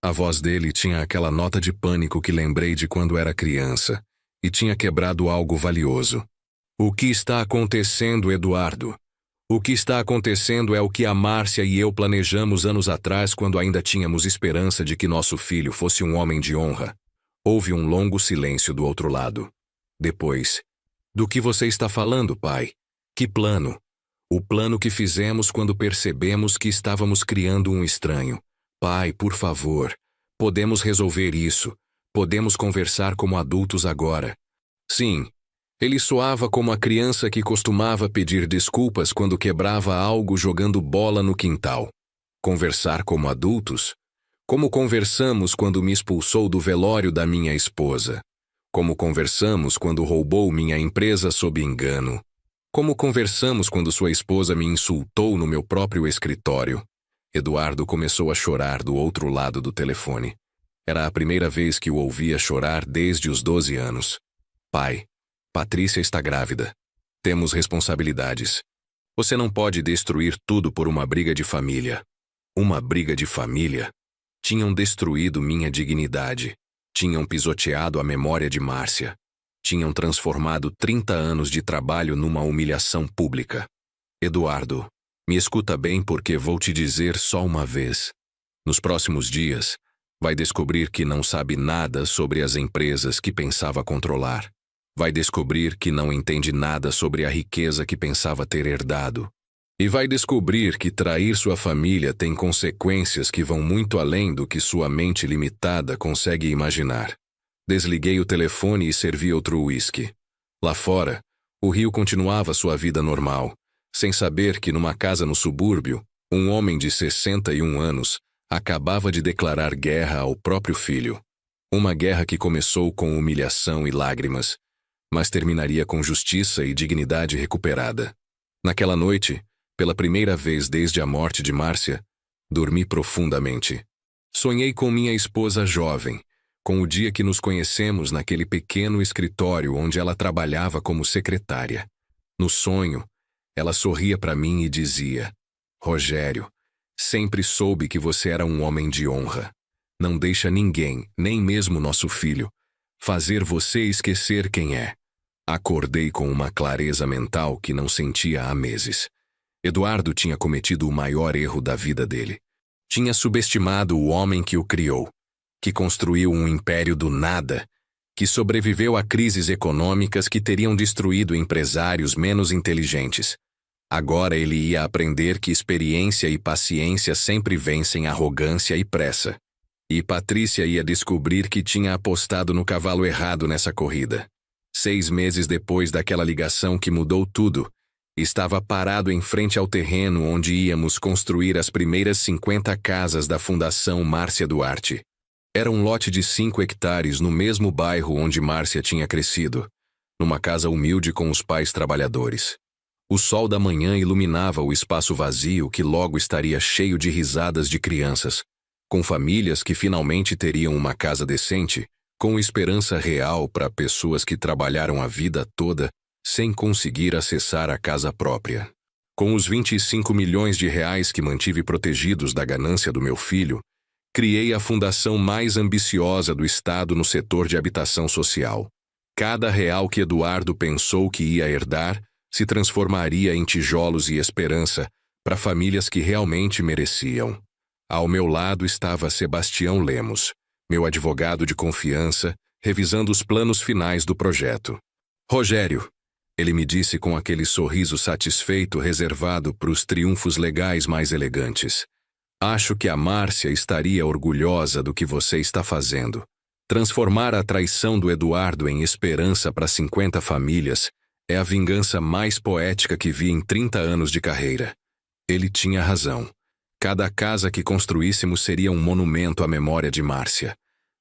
A voz dele tinha aquela nota de pânico que lembrei de quando era criança, e tinha quebrado algo valioso. O que está acontecendo, Eduardo? O que está acontecendo é o que a Márcia e eu planejamos anos atrás quando ainda tínhamos esperança de que nosso filho fosse um homem de honra. Houve um longo silêncio do outro lado. Depois, do que você está falando, pai? Que plano? O plano que fizemos quando percebemos que estávamos criando um estranho. Pai, por favor, podemos resolver isso. Podemos conversar como adultos agora. Sim. Ele soava como a criança que costumava pedir desculpas quando quebrava algo jogando bola no quintal. Conversar como adultos? Como conversamos quando me expulsou do velório da minha esposa? Como conversamos quando roubou minha empresa sob engano? Como conversamos quando sua esposa me insultou no meu próprio escritório? Eduardo começou a chorar do outro lado do telefone. Era a primeira vez que o ouvia chorar desde os 12 anos. Pai, Patrícia está grávida. Temos responsabilidades. Você não pode destruir tudo por uma briga de família. Uma briga de família? Tinham destruído minha dignidade. Tinham pisoteado a memória de Márcia. Tinham transformado 30 anos de trabalho numa humilhação pública. Eduardo, me escuta bem porque vou te dizer só uma vez. Nos próximos dias, vai descobrir que não sabe nada sobre as empresas que pensava controlar. Vai descobrir que não entende nada sobre a riqueza que pensava ter herdado. E vai descobrir que trair sua família tem consequências que vão muito além do que sua mente limitada consegue imaginar. Desliguei o telefone e servi outro uísque. Lá fora, o Rio continuava sua vida normal, sem saber que numa casa no subúrbio, um homem de 61 anos acabava de declarar guerra ao próprio filho. Uma guerra que começou com humilhação e lágrimas, mas terminaria com justiça e dignidade recuperada. Naquela noite, pela primeira vez desde a morte de Márcia, dormi profundamente. Sonhei com minha esposa jovem, com o dia que nos conhecemos naquele pequeno escritório onde ela trabalhava como secretária. No sonho, ela sorria para mim e dizia: Rogério, sempre soube que você era um homem de honra. Não deixa ninguém, nem mesmo nosso filho, fazer você esquecer quem é. Acordei com uma clareza mental que não sentia há meses. Eduardo tinha cometido o maior erro da vida dele. Tinha subestimado o homem que o criou, que construiu um império do nada, que sobreviveu a crises econômicas que teriam destruído empresários menos inteligentes. Agora ele ia aprender que experiência e paciência sempre vencem arrogância e pressa. E Patrícia ia descobrir que tinha apostado no cavalo errado nessa corrida. 6 meses depois daquela ligação que mudou tudo, estava parado em frente ao terreno onde íamos construir as primeiras 50 casas da Fundação Márcia Duarte. Era um lote de 5 hectares no mesmo bairro onde Márcia tinha crescido, numa casa humilde com os pais trabalhadores. O sol da manhã iluminava o espaço vazio que logo estaria cheio de risadas de crianças, com famílias que finalmente teriam uma casa decente, com esperança real para pessoas que trabalharam a vida toda sem conseguir acessar a casa própria. Com os 25 milhões de reais que mantive protegidos da ganância do meu filho, criei a fundação mais ambiciosa do estado no setor de habitação social. Cada real que Eduardo pensou que ia herdar se transformaria em tijolos e esperança para famílias que realmente mereciam. Ao meu lado estava Sebastião Lemos, meu advogado de confiança, revisando os planos finais do projeto. Rogério, ele me disse com aquele sorriso satisfeito reservado para os triunfos legais mais elegantes. Acho que a Márcia estaria orgulhosa do que você está fazendo. Transformar a traição do Eduardo em esperança para 50 famílias é a vingança mais poética que vi em 30 anos de carreira. Ele tinha razão. Cada casa que construíssemos seria um monumento à memória de Márcia,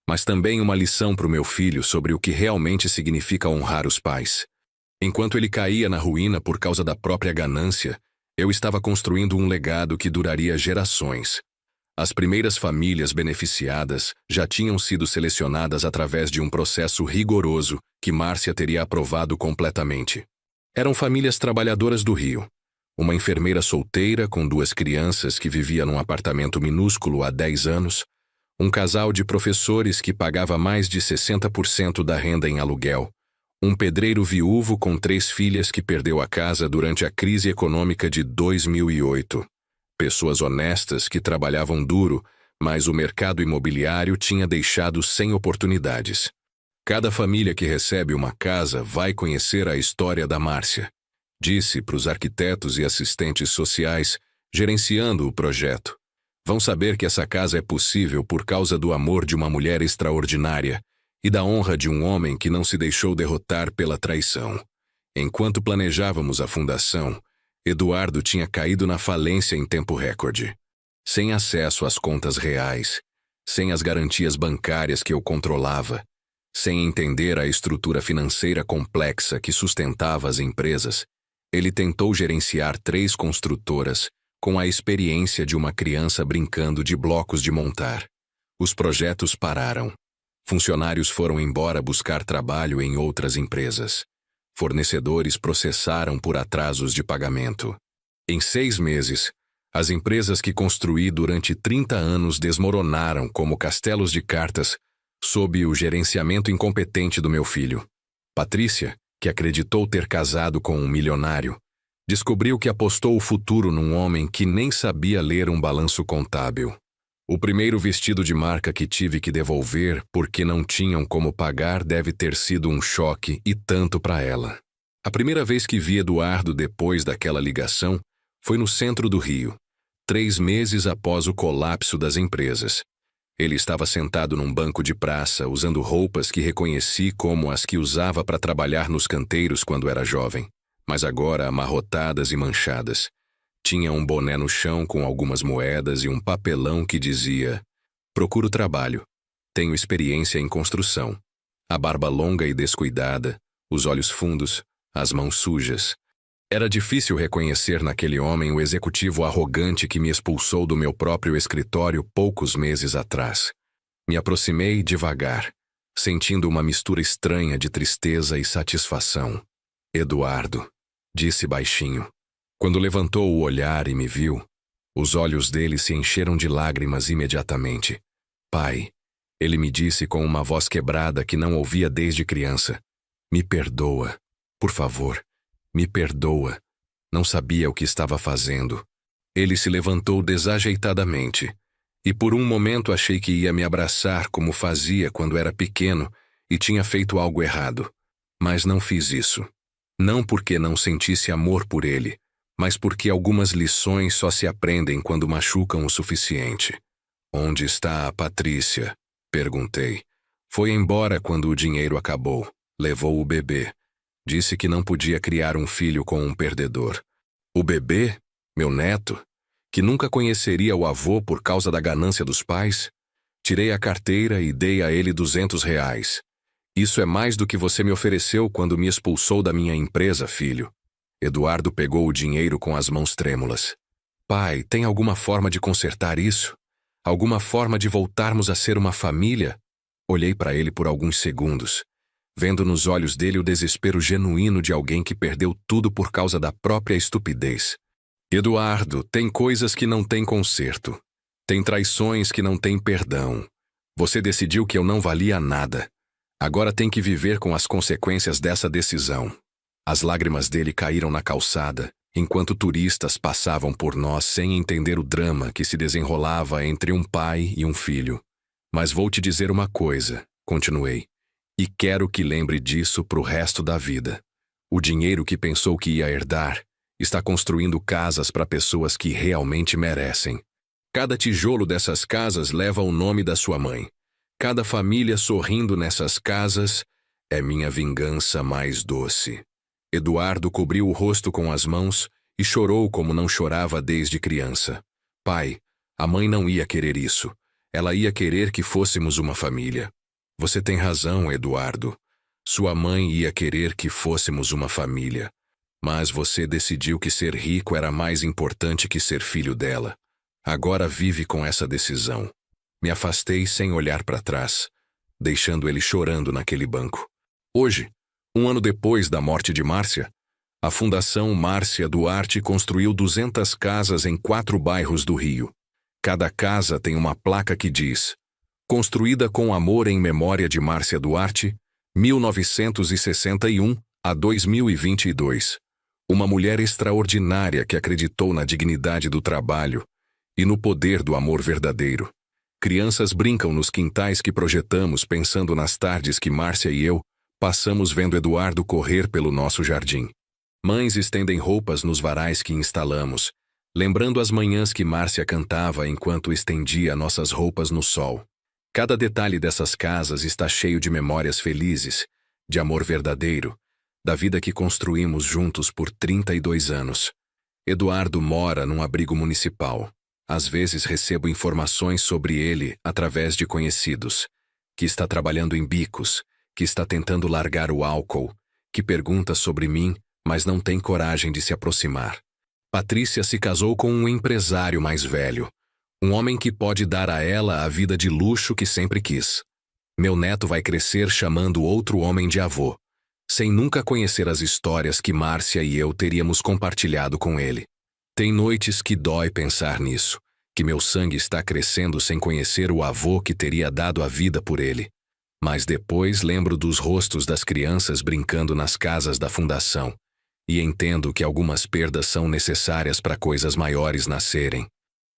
mas também uma lição para o meu filho sobre o que realmente significa honrar os pais. Enquanto ele caía na ruína por causa da própria ganância, eu estava construindo um legado que duraria gerações. As primeiras famílias beneficiadas já tinham sido selecionadas através de um processo rigoroso que Márcia teria aprovado completamente. Eram famílias trabalhadoras do Rio. Uma enfermeira solteira com 2 crianças que vivia num apartamento minúsculo há 10 anos, um casal de professores que pagava mais de 60% da renda em aluguel, um pedreiro viúvo com 3 filhas que perdeu a casa durante a crise econômica de 2008. Pessoas honestas que trabalhavam duro, mas o mercado imobiliário tinha deixado sem oportunidades. Cada família que recebe uma casa vai conhecer a história da Márcia, disse para os arquitetos e assistentes sociais, gerenciando o projeto. Vão saber que essa casa é possível por causa do amor de uma mulher extraordinária e da honra de um homem que não se deixou derrotar pela traição. Enquanto planejávamos a fundação, Eduardo tinha caído na falência em tempo recorde. sem acesso às contas reais, sem as garantias bancárias que eu controlava, sem entender a estrutura financeira complexa que sustentava as empresas, ele tentou gerenciar 3 construtoras com a experiência de uma criança brincando de blocos de montar. Os projetos pararam. Funcionários foram embora buscar trabalho em outras empresas. Fornecedores processaram por atrasos de pagamento. Em 6 meses, as empresas que construí durante 30 anos desmoronaram como castelos de cartas sob o gerenciamento incompetente do meu filho. Patrícia, que acreditou ter casado com um milionário, descobriu que apostou o futuro num homem que nem sabia ler um balanço contábil. O primeiro vestido de marca que tive que devolver porque não tinham como pagar deve ter sido um choque e tanto para ela. A primeira vez que vi Eduardo depois daquela ligação foi no centro do Rio, 3 meses após o colapso das empresas. Ele estava sentado num banco de praça, usando roupas que reconheci como as que usava para trabalhar nos canteiros quando era jovem, mas agora amarrotadas e manchadas. Tinha um boné no chão com algumas moedas e um papelão que dizia: "Procuro trabalho. Tenho experiência em construção." A barba longa e descuidada, os olhos fundos, as mãos sujas. Era difícil reconhecer naquele homem o executivo arrogante que me expulsou do meu próprio escritório poucos meses atrás. Me aproximei devagar, sentindo uma mistura estranha de tristeza e satisfação. "Eduardo", disse baixinho. Quando levantou o olhar e me viu, os olhos dele se encheram de lágrimas imediatamente. "Pai", ele me disse com uma voz quebrada que não ouvia desde criança. "Me perdoa, por favor, me perdoa. Não sabia o que estava fazendo." Ele se levantou desajeitadamente, e por um momento achei que ia me abraçar como fazia quando era pequeno e tinha feito algo errado. Mas não fiz isso. Não porque não sentisse amor por ele, mas porque algumas lições só se aprendem quando machucam o suficiente. "Onde está a Patrícia?" perguntei. "Foi embora quando o dinheiro acabou. Levou o bebê. Disse que não podia criar um filho com um perdedor." "O bebê? Meu neto? Que nunca conheceria o avô por causa da ganância dos pais?" Tirei a carteira e dei a ele R$ 200. "Isso é mais do que você me ofereceu quando me expulsou da minha empresa, filho." Eduardo pegou o dinheiro com as mãos trêmulas. "Pai, tem alguma forma de consertar isso? Alguma forma de voltarmos a ser uma família?" Olhei para ele por alguns segundos, vendo nos olhos dele o desespero genuíno de alguém que perdeu tudo por causa da própria estupidez. "Eduardo, tem coisas que não têm conserto. Tem traições que não têm perdão. Você decidiu que eu não valia nada. Agora tem que viver com as consequências dessa decisão." As lágrimas dele caíram na calçada, enquanto turistas passavam por nós sem entender o drama que se desenrolava entre um pai e um filho. "Mas vou te dizer uma coisa", continuei, "e quero que lembre disso pro resto da vida. O dinheiro que pensou que ia herdar está construindo casas para pessoas que realmente merecem. Cada tijolo dessas casas leva o nome da sua mãe. Cada família sorrindo nessas casas é minha vingança mais doce." Eduardo cobriu o rosto com as mãos e chorou como não chorava desde criança. "Pai, a mãe não ia querer isso. Ela ia querer que fôssemos uma família." "Você tem razão, Eduardo. Sua mãe ia querer que fôssemos uma família. Mas você decidiu que ser rico era mais importante que ser filho dela. Agora vive com essa decisão." Me afastei sem olhar para trás, deixando ele chorando naquele banco. Hoje, um ano depois da morte de Márcia, a Fundação Márcia Duarte construiu 200 casas em 4 bairros do Rio. Cada casa tem uma placa que diz: "Construída com amor em memória de Márcia Duarte, 1961 a 2022. Uma mulher extraordinária que acreditou na dignidade do trabalho e no poder do amor verdadeiro." Crianças brincam nos quintais que projetamos pensando nas tardes que Márcia e eu passamos vendo Eduardo correr pelo nosso jardim. Mães estendem roupas nos varais que instalamos, lembrando as manhãs que Márcia cantava enquanto estendia nossas roupas no sol. Cada detalhe dessas casas está cheio de memórias felizes, de amor verdadeiro, da vida que construímos juntos por 32 anos. Eduardo mora num abrigo municipal. Às vezes recebo informações sobre ele através de conhecidos, que está trabalhando em bicos, que está tentando largar o álcool, que pergunta sobre mim, mas não tem coragem de se aproximar. Patrícia se casou com um empresário mais velho, um homem que pode dar a ela a vida de luxo que sempre quis. Meu neto vai crescer chamando outro homem de avô, sem nunca conhecer as histórias que Márcia e eu teríamos compartilhado com ele. Tem noites que dói pensar nisso, que meu sangue está crescendo sem conhecer o avô que teria dado a vida por ele. Mas depois lembro dos rostos das crianças brincando nas casas da fundação, e entendo que algumas perdas são necessárias para coisas maiores nascerem.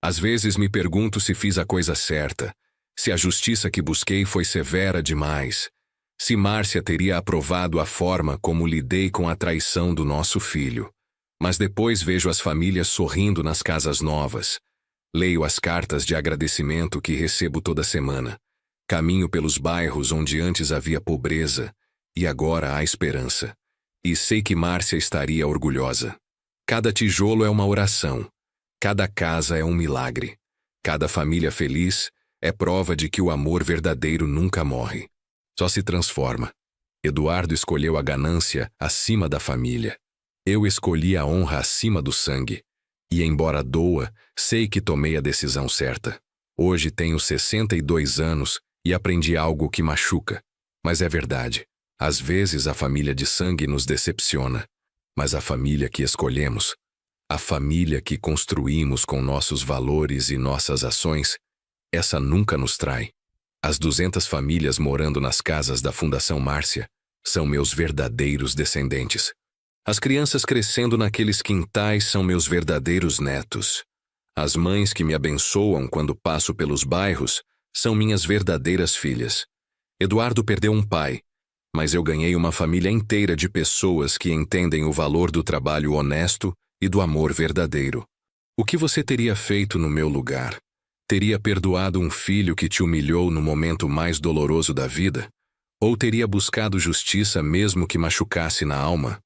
Às vezes me pergunto se fiz a coisa certa, se a justiça que busquei foi severa demais, se Márcia teria aprovado a forma como lidei com a traição do nosso filho. Mas depois vejo as famílias sorrindo nas casas novas. Leio as cartas de agradecimento que recebo toda semana. Caminho pelos bairros onde antes havia pobreza, e agora há esperança. E sei que Márcia estaria orgulhosa. Cada tijolo é uma oração. Cada casa é um milagre. Cada família feliz é prova de que o amor verdadeiro nunca morre. Só se transforma. Eduardo escolheu a ganância acima da família. Eu escolhi a honra acima do sangue. E embora doa, sei que tomei a decisão certa. Hoje tenho 62 anos e aprendi algo que machuca. Mas é verdade. Às vezes a família de sangue nos decepciona. Mas a família que escolhemos, a família que construímos com nossos valores e nossas ações, essa nunca nos trai. As 200 famílias morando nas casas da Fundação Márcia são meus verdadeiros descendentes. As crianças crescendo naqueles quintais são meus verdadeiros netos. As mães que me abençoam quando passo pelos bairros são minhas verdadeiras filhas. Eduardo perdeu um pai, mas eu ganhei uma família inteira de pessoas que entendem o valor do trabalho honesto e do amor verdadeiro. O que você teria feito no meu lugar? Teria perdoado um filho que te humilhou no momento mais doloroso da vida? Ou teria buscado justiça mesmo que machucasse na alma?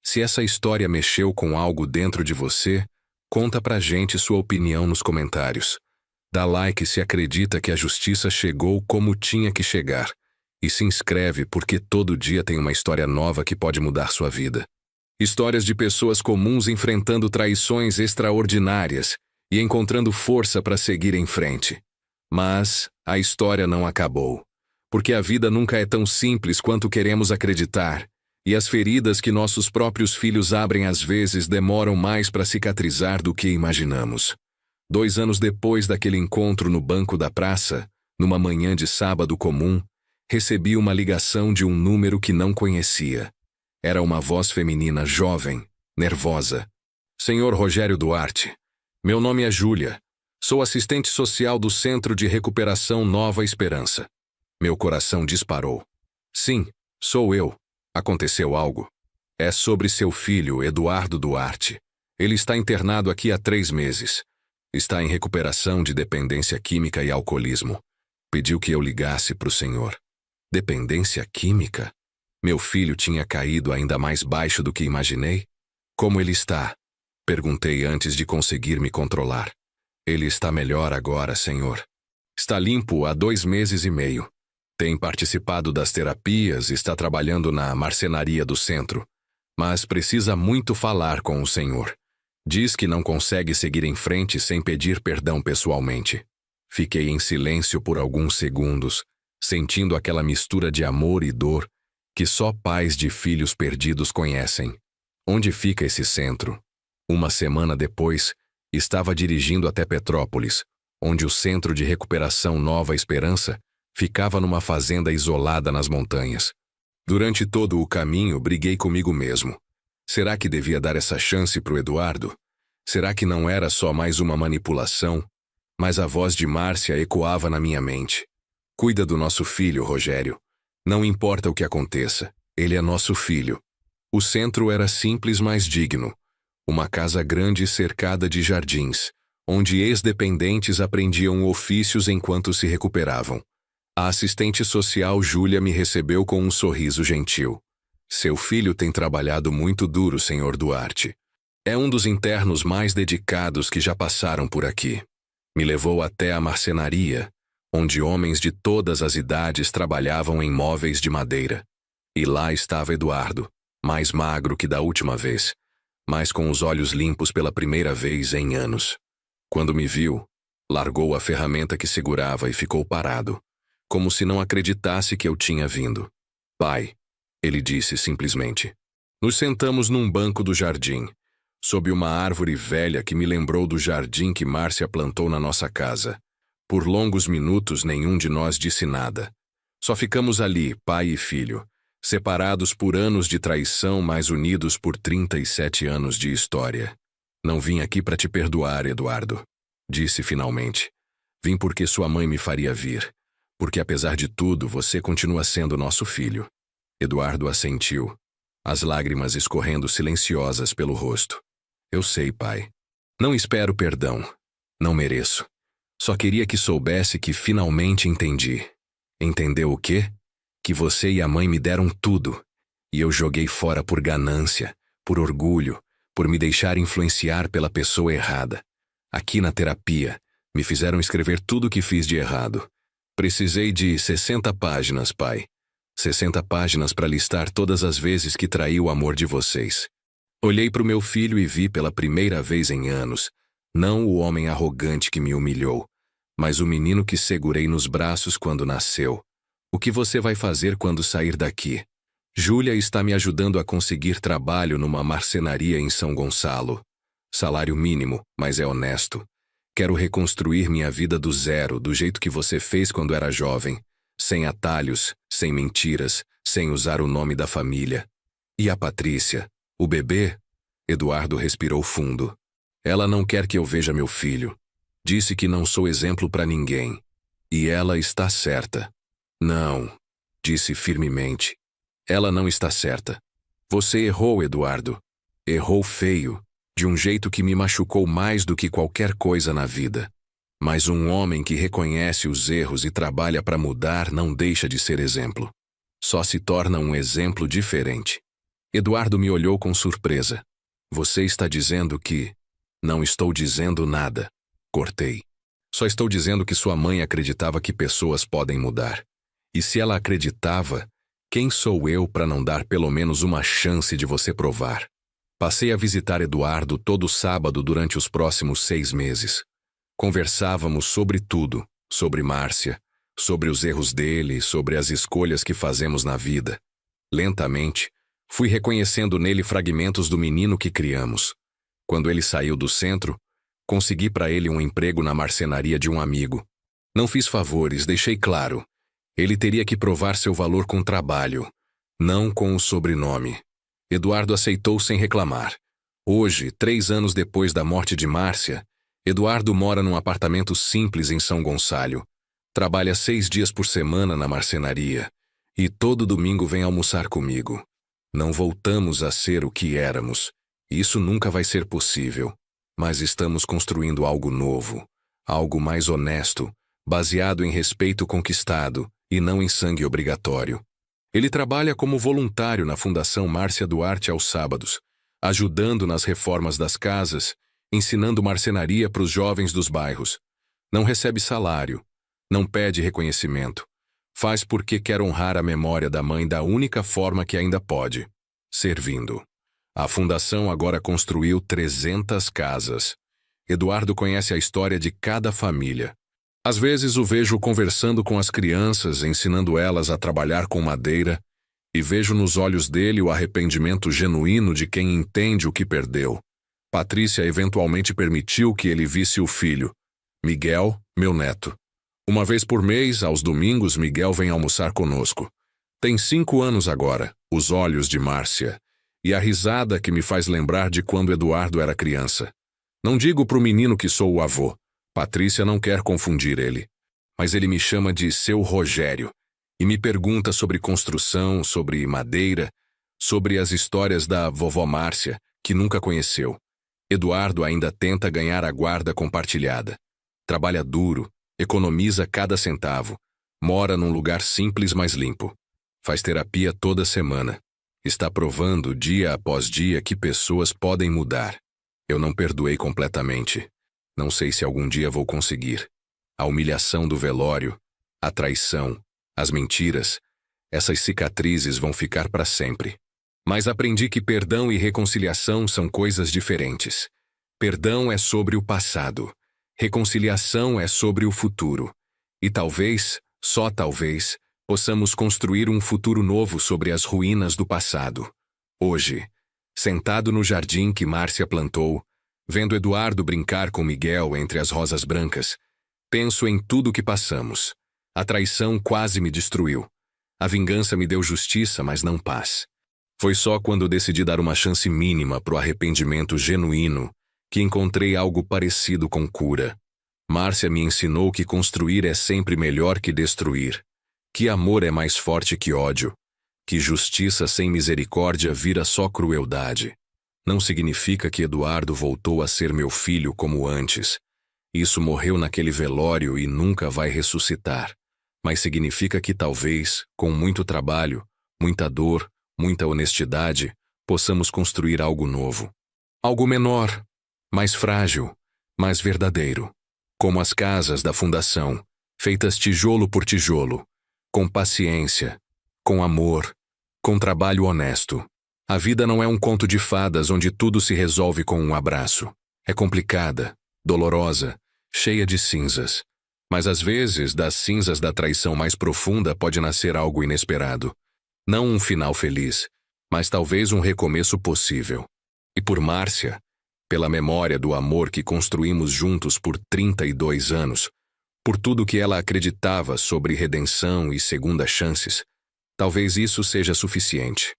Se essa história mexeu com algo dentro de você, conta pra gente sua opinião nos comentários. Dá like se acredita que a justiça chegou como tinha que chegar. E se inscreve porque todo dia tem uma história nova que pode mudar sua vida. Histórias de pessoas comuns enfrentando traições extraordinárias e encontrando força para seguir em frente. Mas a história não acabou. Porque a vida nunca é tão simples quanto queremos acreditar. E as feridas que nossos próprios filhos abrem às vezes demoram mais para cicatrizar do que imaginamos. 2 anos depois daquele encontro no banco da praça, numa manhã de sábado comum, recebi uma ligação de um número que não conhecia. Era uma voz feminina jovem, nervosa. Senhor Rogério Duarte, meu nome é Júlia. Sou assistente social do Centro de Recuperação Nova Esperança. Meu coração disparou. Sim, sou eu. Aconteceu algo? É sobre seu filho, Eduardo Duarte. Ele está internado aqui há 3 meses. Está em recuperação de dependência química e alcoolismo. Pediu que eu ligasse para o senhor. Dependência química? Meu filho tinha caído ainda mais baixo do que imaginei? Como ele está? Perguntei antes de conseguir me controlar. Ele está melhor agora, senhor. Está limpo há 2 meses e meio. Tem participado das terapias e está trabalhando na marcenaria do centro. Mas precisa muito falar com o senhor. Diz que não consegue seguir em frente sem pedir perdão pessoalmente. Fiquei em silêncio por alguns segundos, sentindo aquela mistura de amor e dor que só pais de filhos perdidos conhecem. Onde fica esse centro? 1 semana depois, estava dirigindo até Petrópolis, onde o Centro de Recuperação Nova Esperança ficava numa fazenda isolada nas montanhas. Durante todo o caminho, briguei comigo mesmo. Será que devia dar essa chance pro Eduardo? Será que não era só mais uma manipulação? Mas a voz de Márcia ecoava na minha mente. Cuida do nosso filho, Rogério. Não importa o que aconteça, ele é nosso filho. O centro era simples, mas digno. Uma casa grande cercada de jardins, onde ex-dependentes aprendiam ofícios enquanto se recuperavam. A assistente social Júlia me recebeu com um sorriso gentil. Seu filho tem trabalhado muito duro, senhor Duarte. É um dos internos mais dedicados que já passaram por aqui. Me levou até a marcenaria, onde homens de todas as idades trabalhavam em móveis de madeira. E lá estava Eduardo, mais magro que da última vez, mas com os olhos limpos pela primeira vez em anos. Quando me viu, largou a ferramenta que segurava e ficou parado, como se não acreditasse que eu tinha vindo. Pai, ele disse simplesmente. Nos sentamos num banco do jardim, sob uma árvore velha que me lembrou do jardim que Márcia plantou na nossa casa. Por longos minutos nenhum de nós disse nada. Só ficamos ali, pai e filho, separados por anos de traição, mas unidos por 37 anos de história. Não vim aqui para te perdoar, Eduardo, disse finalmente. Vim porque sua mãe me faria vir, porque apesar de tudo você continua sendo nosso filho. Eduardo assentiu, as lágrimas escorrendo silenciosas pelo rosto. Eu sei, pai. Não espero perdão. Não mereço. Só queria que soubesse que finalmente entendi. Entendeu o quê? Que você e a mãe me deram tudo. E eu joguei fora por ganância, por orgulho, por me deixar influenciar pela pessoa errada. Aqui na terapia, me fizeram escrever tudo o que fiz de errado. Precisei de 60 páginas, pai. 60 páginas para listar todas as vezes que traí o amor de vocês. Olhei para o meu filho e vi pela primeira vez em anos, não o homem arrogante que me humilhou, mas o menino que segurei nos braços quando nasceu. O que você vai fazer quando sair daqui? Júlia está me ajudando a conseguir trabalho numa marcenaria em São Gonçalo. Salário mínimo, mas é honesto. Quero reconstruir minha vida do zero, do jeito que você fez quando era jovem. Sem atalhos, sem mentiras, sem usar o nome da família. E a Patrícia? O bebê? Eduardo respirou fundo. Ela não quer que eu veja meu filho. Disse que não sou exemplo para ninguém. E ela está certa. Não, disse firmemente. Ela não está certa. Você errou, Eduardo. Errou feio, de um jeito que me machucou mais do que qualquer coisa na vida. Mas um homem que reconhece os erros e trabalha para mudar não deixa de ser exemplo. Só se torna um exemplo diferente. Eduardo me olhou com surpresa. Você está dizendo que... Não estou dizendo nada. Cortei. Só estou dizendo que sua mãe acreditava que pessoas podem mudar. E se ela acreditava, quem sou eu para não dar pelo menos uma chance de você provar? Passei a visitar Eduardo todo sábado durante os próximos 6 meses. Conversávamos sobre tudo, sobre Márcia, sobre os erros dele, sobre as escolhas que fazemos na vida. Lentamente, fui reconhecendo nele fragmentos do menino que criamos. Quando ele saiu do centro, consegui para ele um emprego na marcenaria de um amigo. Não fiz favores, deixei claro. Ele teria que provar seu valor com trabalho, não com o sobrenome. Eduardo aceitou sem reclamar. Hoje, 3 anos depois da morte de Márcia, Eduardo mora num apartamento simples em São Gonçalo. Trabalha 6 dias por semana na marcenaria. E todo domingo vem almoçar comigo. Não voltamos a ser o que éramos. Isso nunca vai ser possível. Mas estamos construindo algo novo. Algo mais honesto, baseado em respeito conquistado e não em sangue obrigatório. Ele trabalha como voluntário na Fundação Márcia Duarte aos sábados, ajudando nas reformas das casas, ensinando marcenaria para os jovens dos bairros. Não recebe salário, não pede reconhecimento. Faz porque quer honrar a memória da mãe da única forma que ainda pode, servindo. A fundação agora construiu 300 casas. Eduardo conhece a história de cada família. Às vezes o vejo conversando com as crianças, ensinando elas a trabalhar com madeira, e vejo nos olhos dele o arrependimento genuíno de quem entende o que perdeu. Patrícia eventualmente permitiu que ele visse o filho, Miguel, meu neto. Uma vez por mês, aos domingos, Miguel vem almoçar conosco. Tem 5 anos agora, os olhos de Márcia, e a risada que me faz lembrar de quando Eduardo era criança. Não digo pro menino que sou o avô. Patrícia não quer confundir ele. Mas ele me chama de seu Rogério e me pergunta sobre construção, sobre madeira, sobre as histórias da vovó Márcia, que nunca conheceu. Eduardo ainda tenta ganhar a guarda compartilhada. Trabalha duro, economiza cada centavo, mora num lugar simples mas limpo. Faz terapia toda semana. Está provando dia após dia que pessoas podem mudar. Eu não perdoei completamente. Não sei se algum dia vou conseguir. A humilhação do velório, a traição, as mentiras, essas cicatrizes vão ficar para sempre. Mas aprendi que perdão e reconciliação são coisas diferentes. Perdão é sobre o passado. Reconciliação é sobre o futuro. E talvez, só talvez, possamos construir um futuro novo sobre as ruínas do passado. Hoje, sentado no jardim que Márcia plantou, vendo Eduardo brincar com Miguel entre as rosas brancas, penso em tudo que passamos. A traição quase me destruiu. A vingança me deu justiça, mas não paz. Foi só quando decidi dar uma chance mínima para o arrependimento genuíno que encontrei algo parecido com cura. Márcia me ensinou que construir é sempre melhor que destruir, que amor é mais forte que ódio, que justiça sem misericórdia vira só crueldade. Não significa que Eduardo voltou a ser meu filho como antes. Isso morreu naquele velório e nunca vai ressuscitar. Mas significa que talvez, com muito trabalho, muita dor, muita honestidade, possamos construir algo novo. Algo menor, mais frágil, mais verdadeiro. Como as casas da fundação, feitas tijolo por tijolo, com paciência, com amor, com trabalho honesto. A vida não é um conto de fadas onde tudo se resolve com um abraço. É complicada, dolorosa, cheia de cinzas. Mas às vezes, das cinzas da traição mais profunda pode nascer algo inesperado. Não um final feliz, mas talvez um recomeço possível. E por Márcia, pela memória do amor que construímos juntos por 32 anos, por tudo que ela acreditava sobre redenção e segunda chances, talvez isso seja suficiente.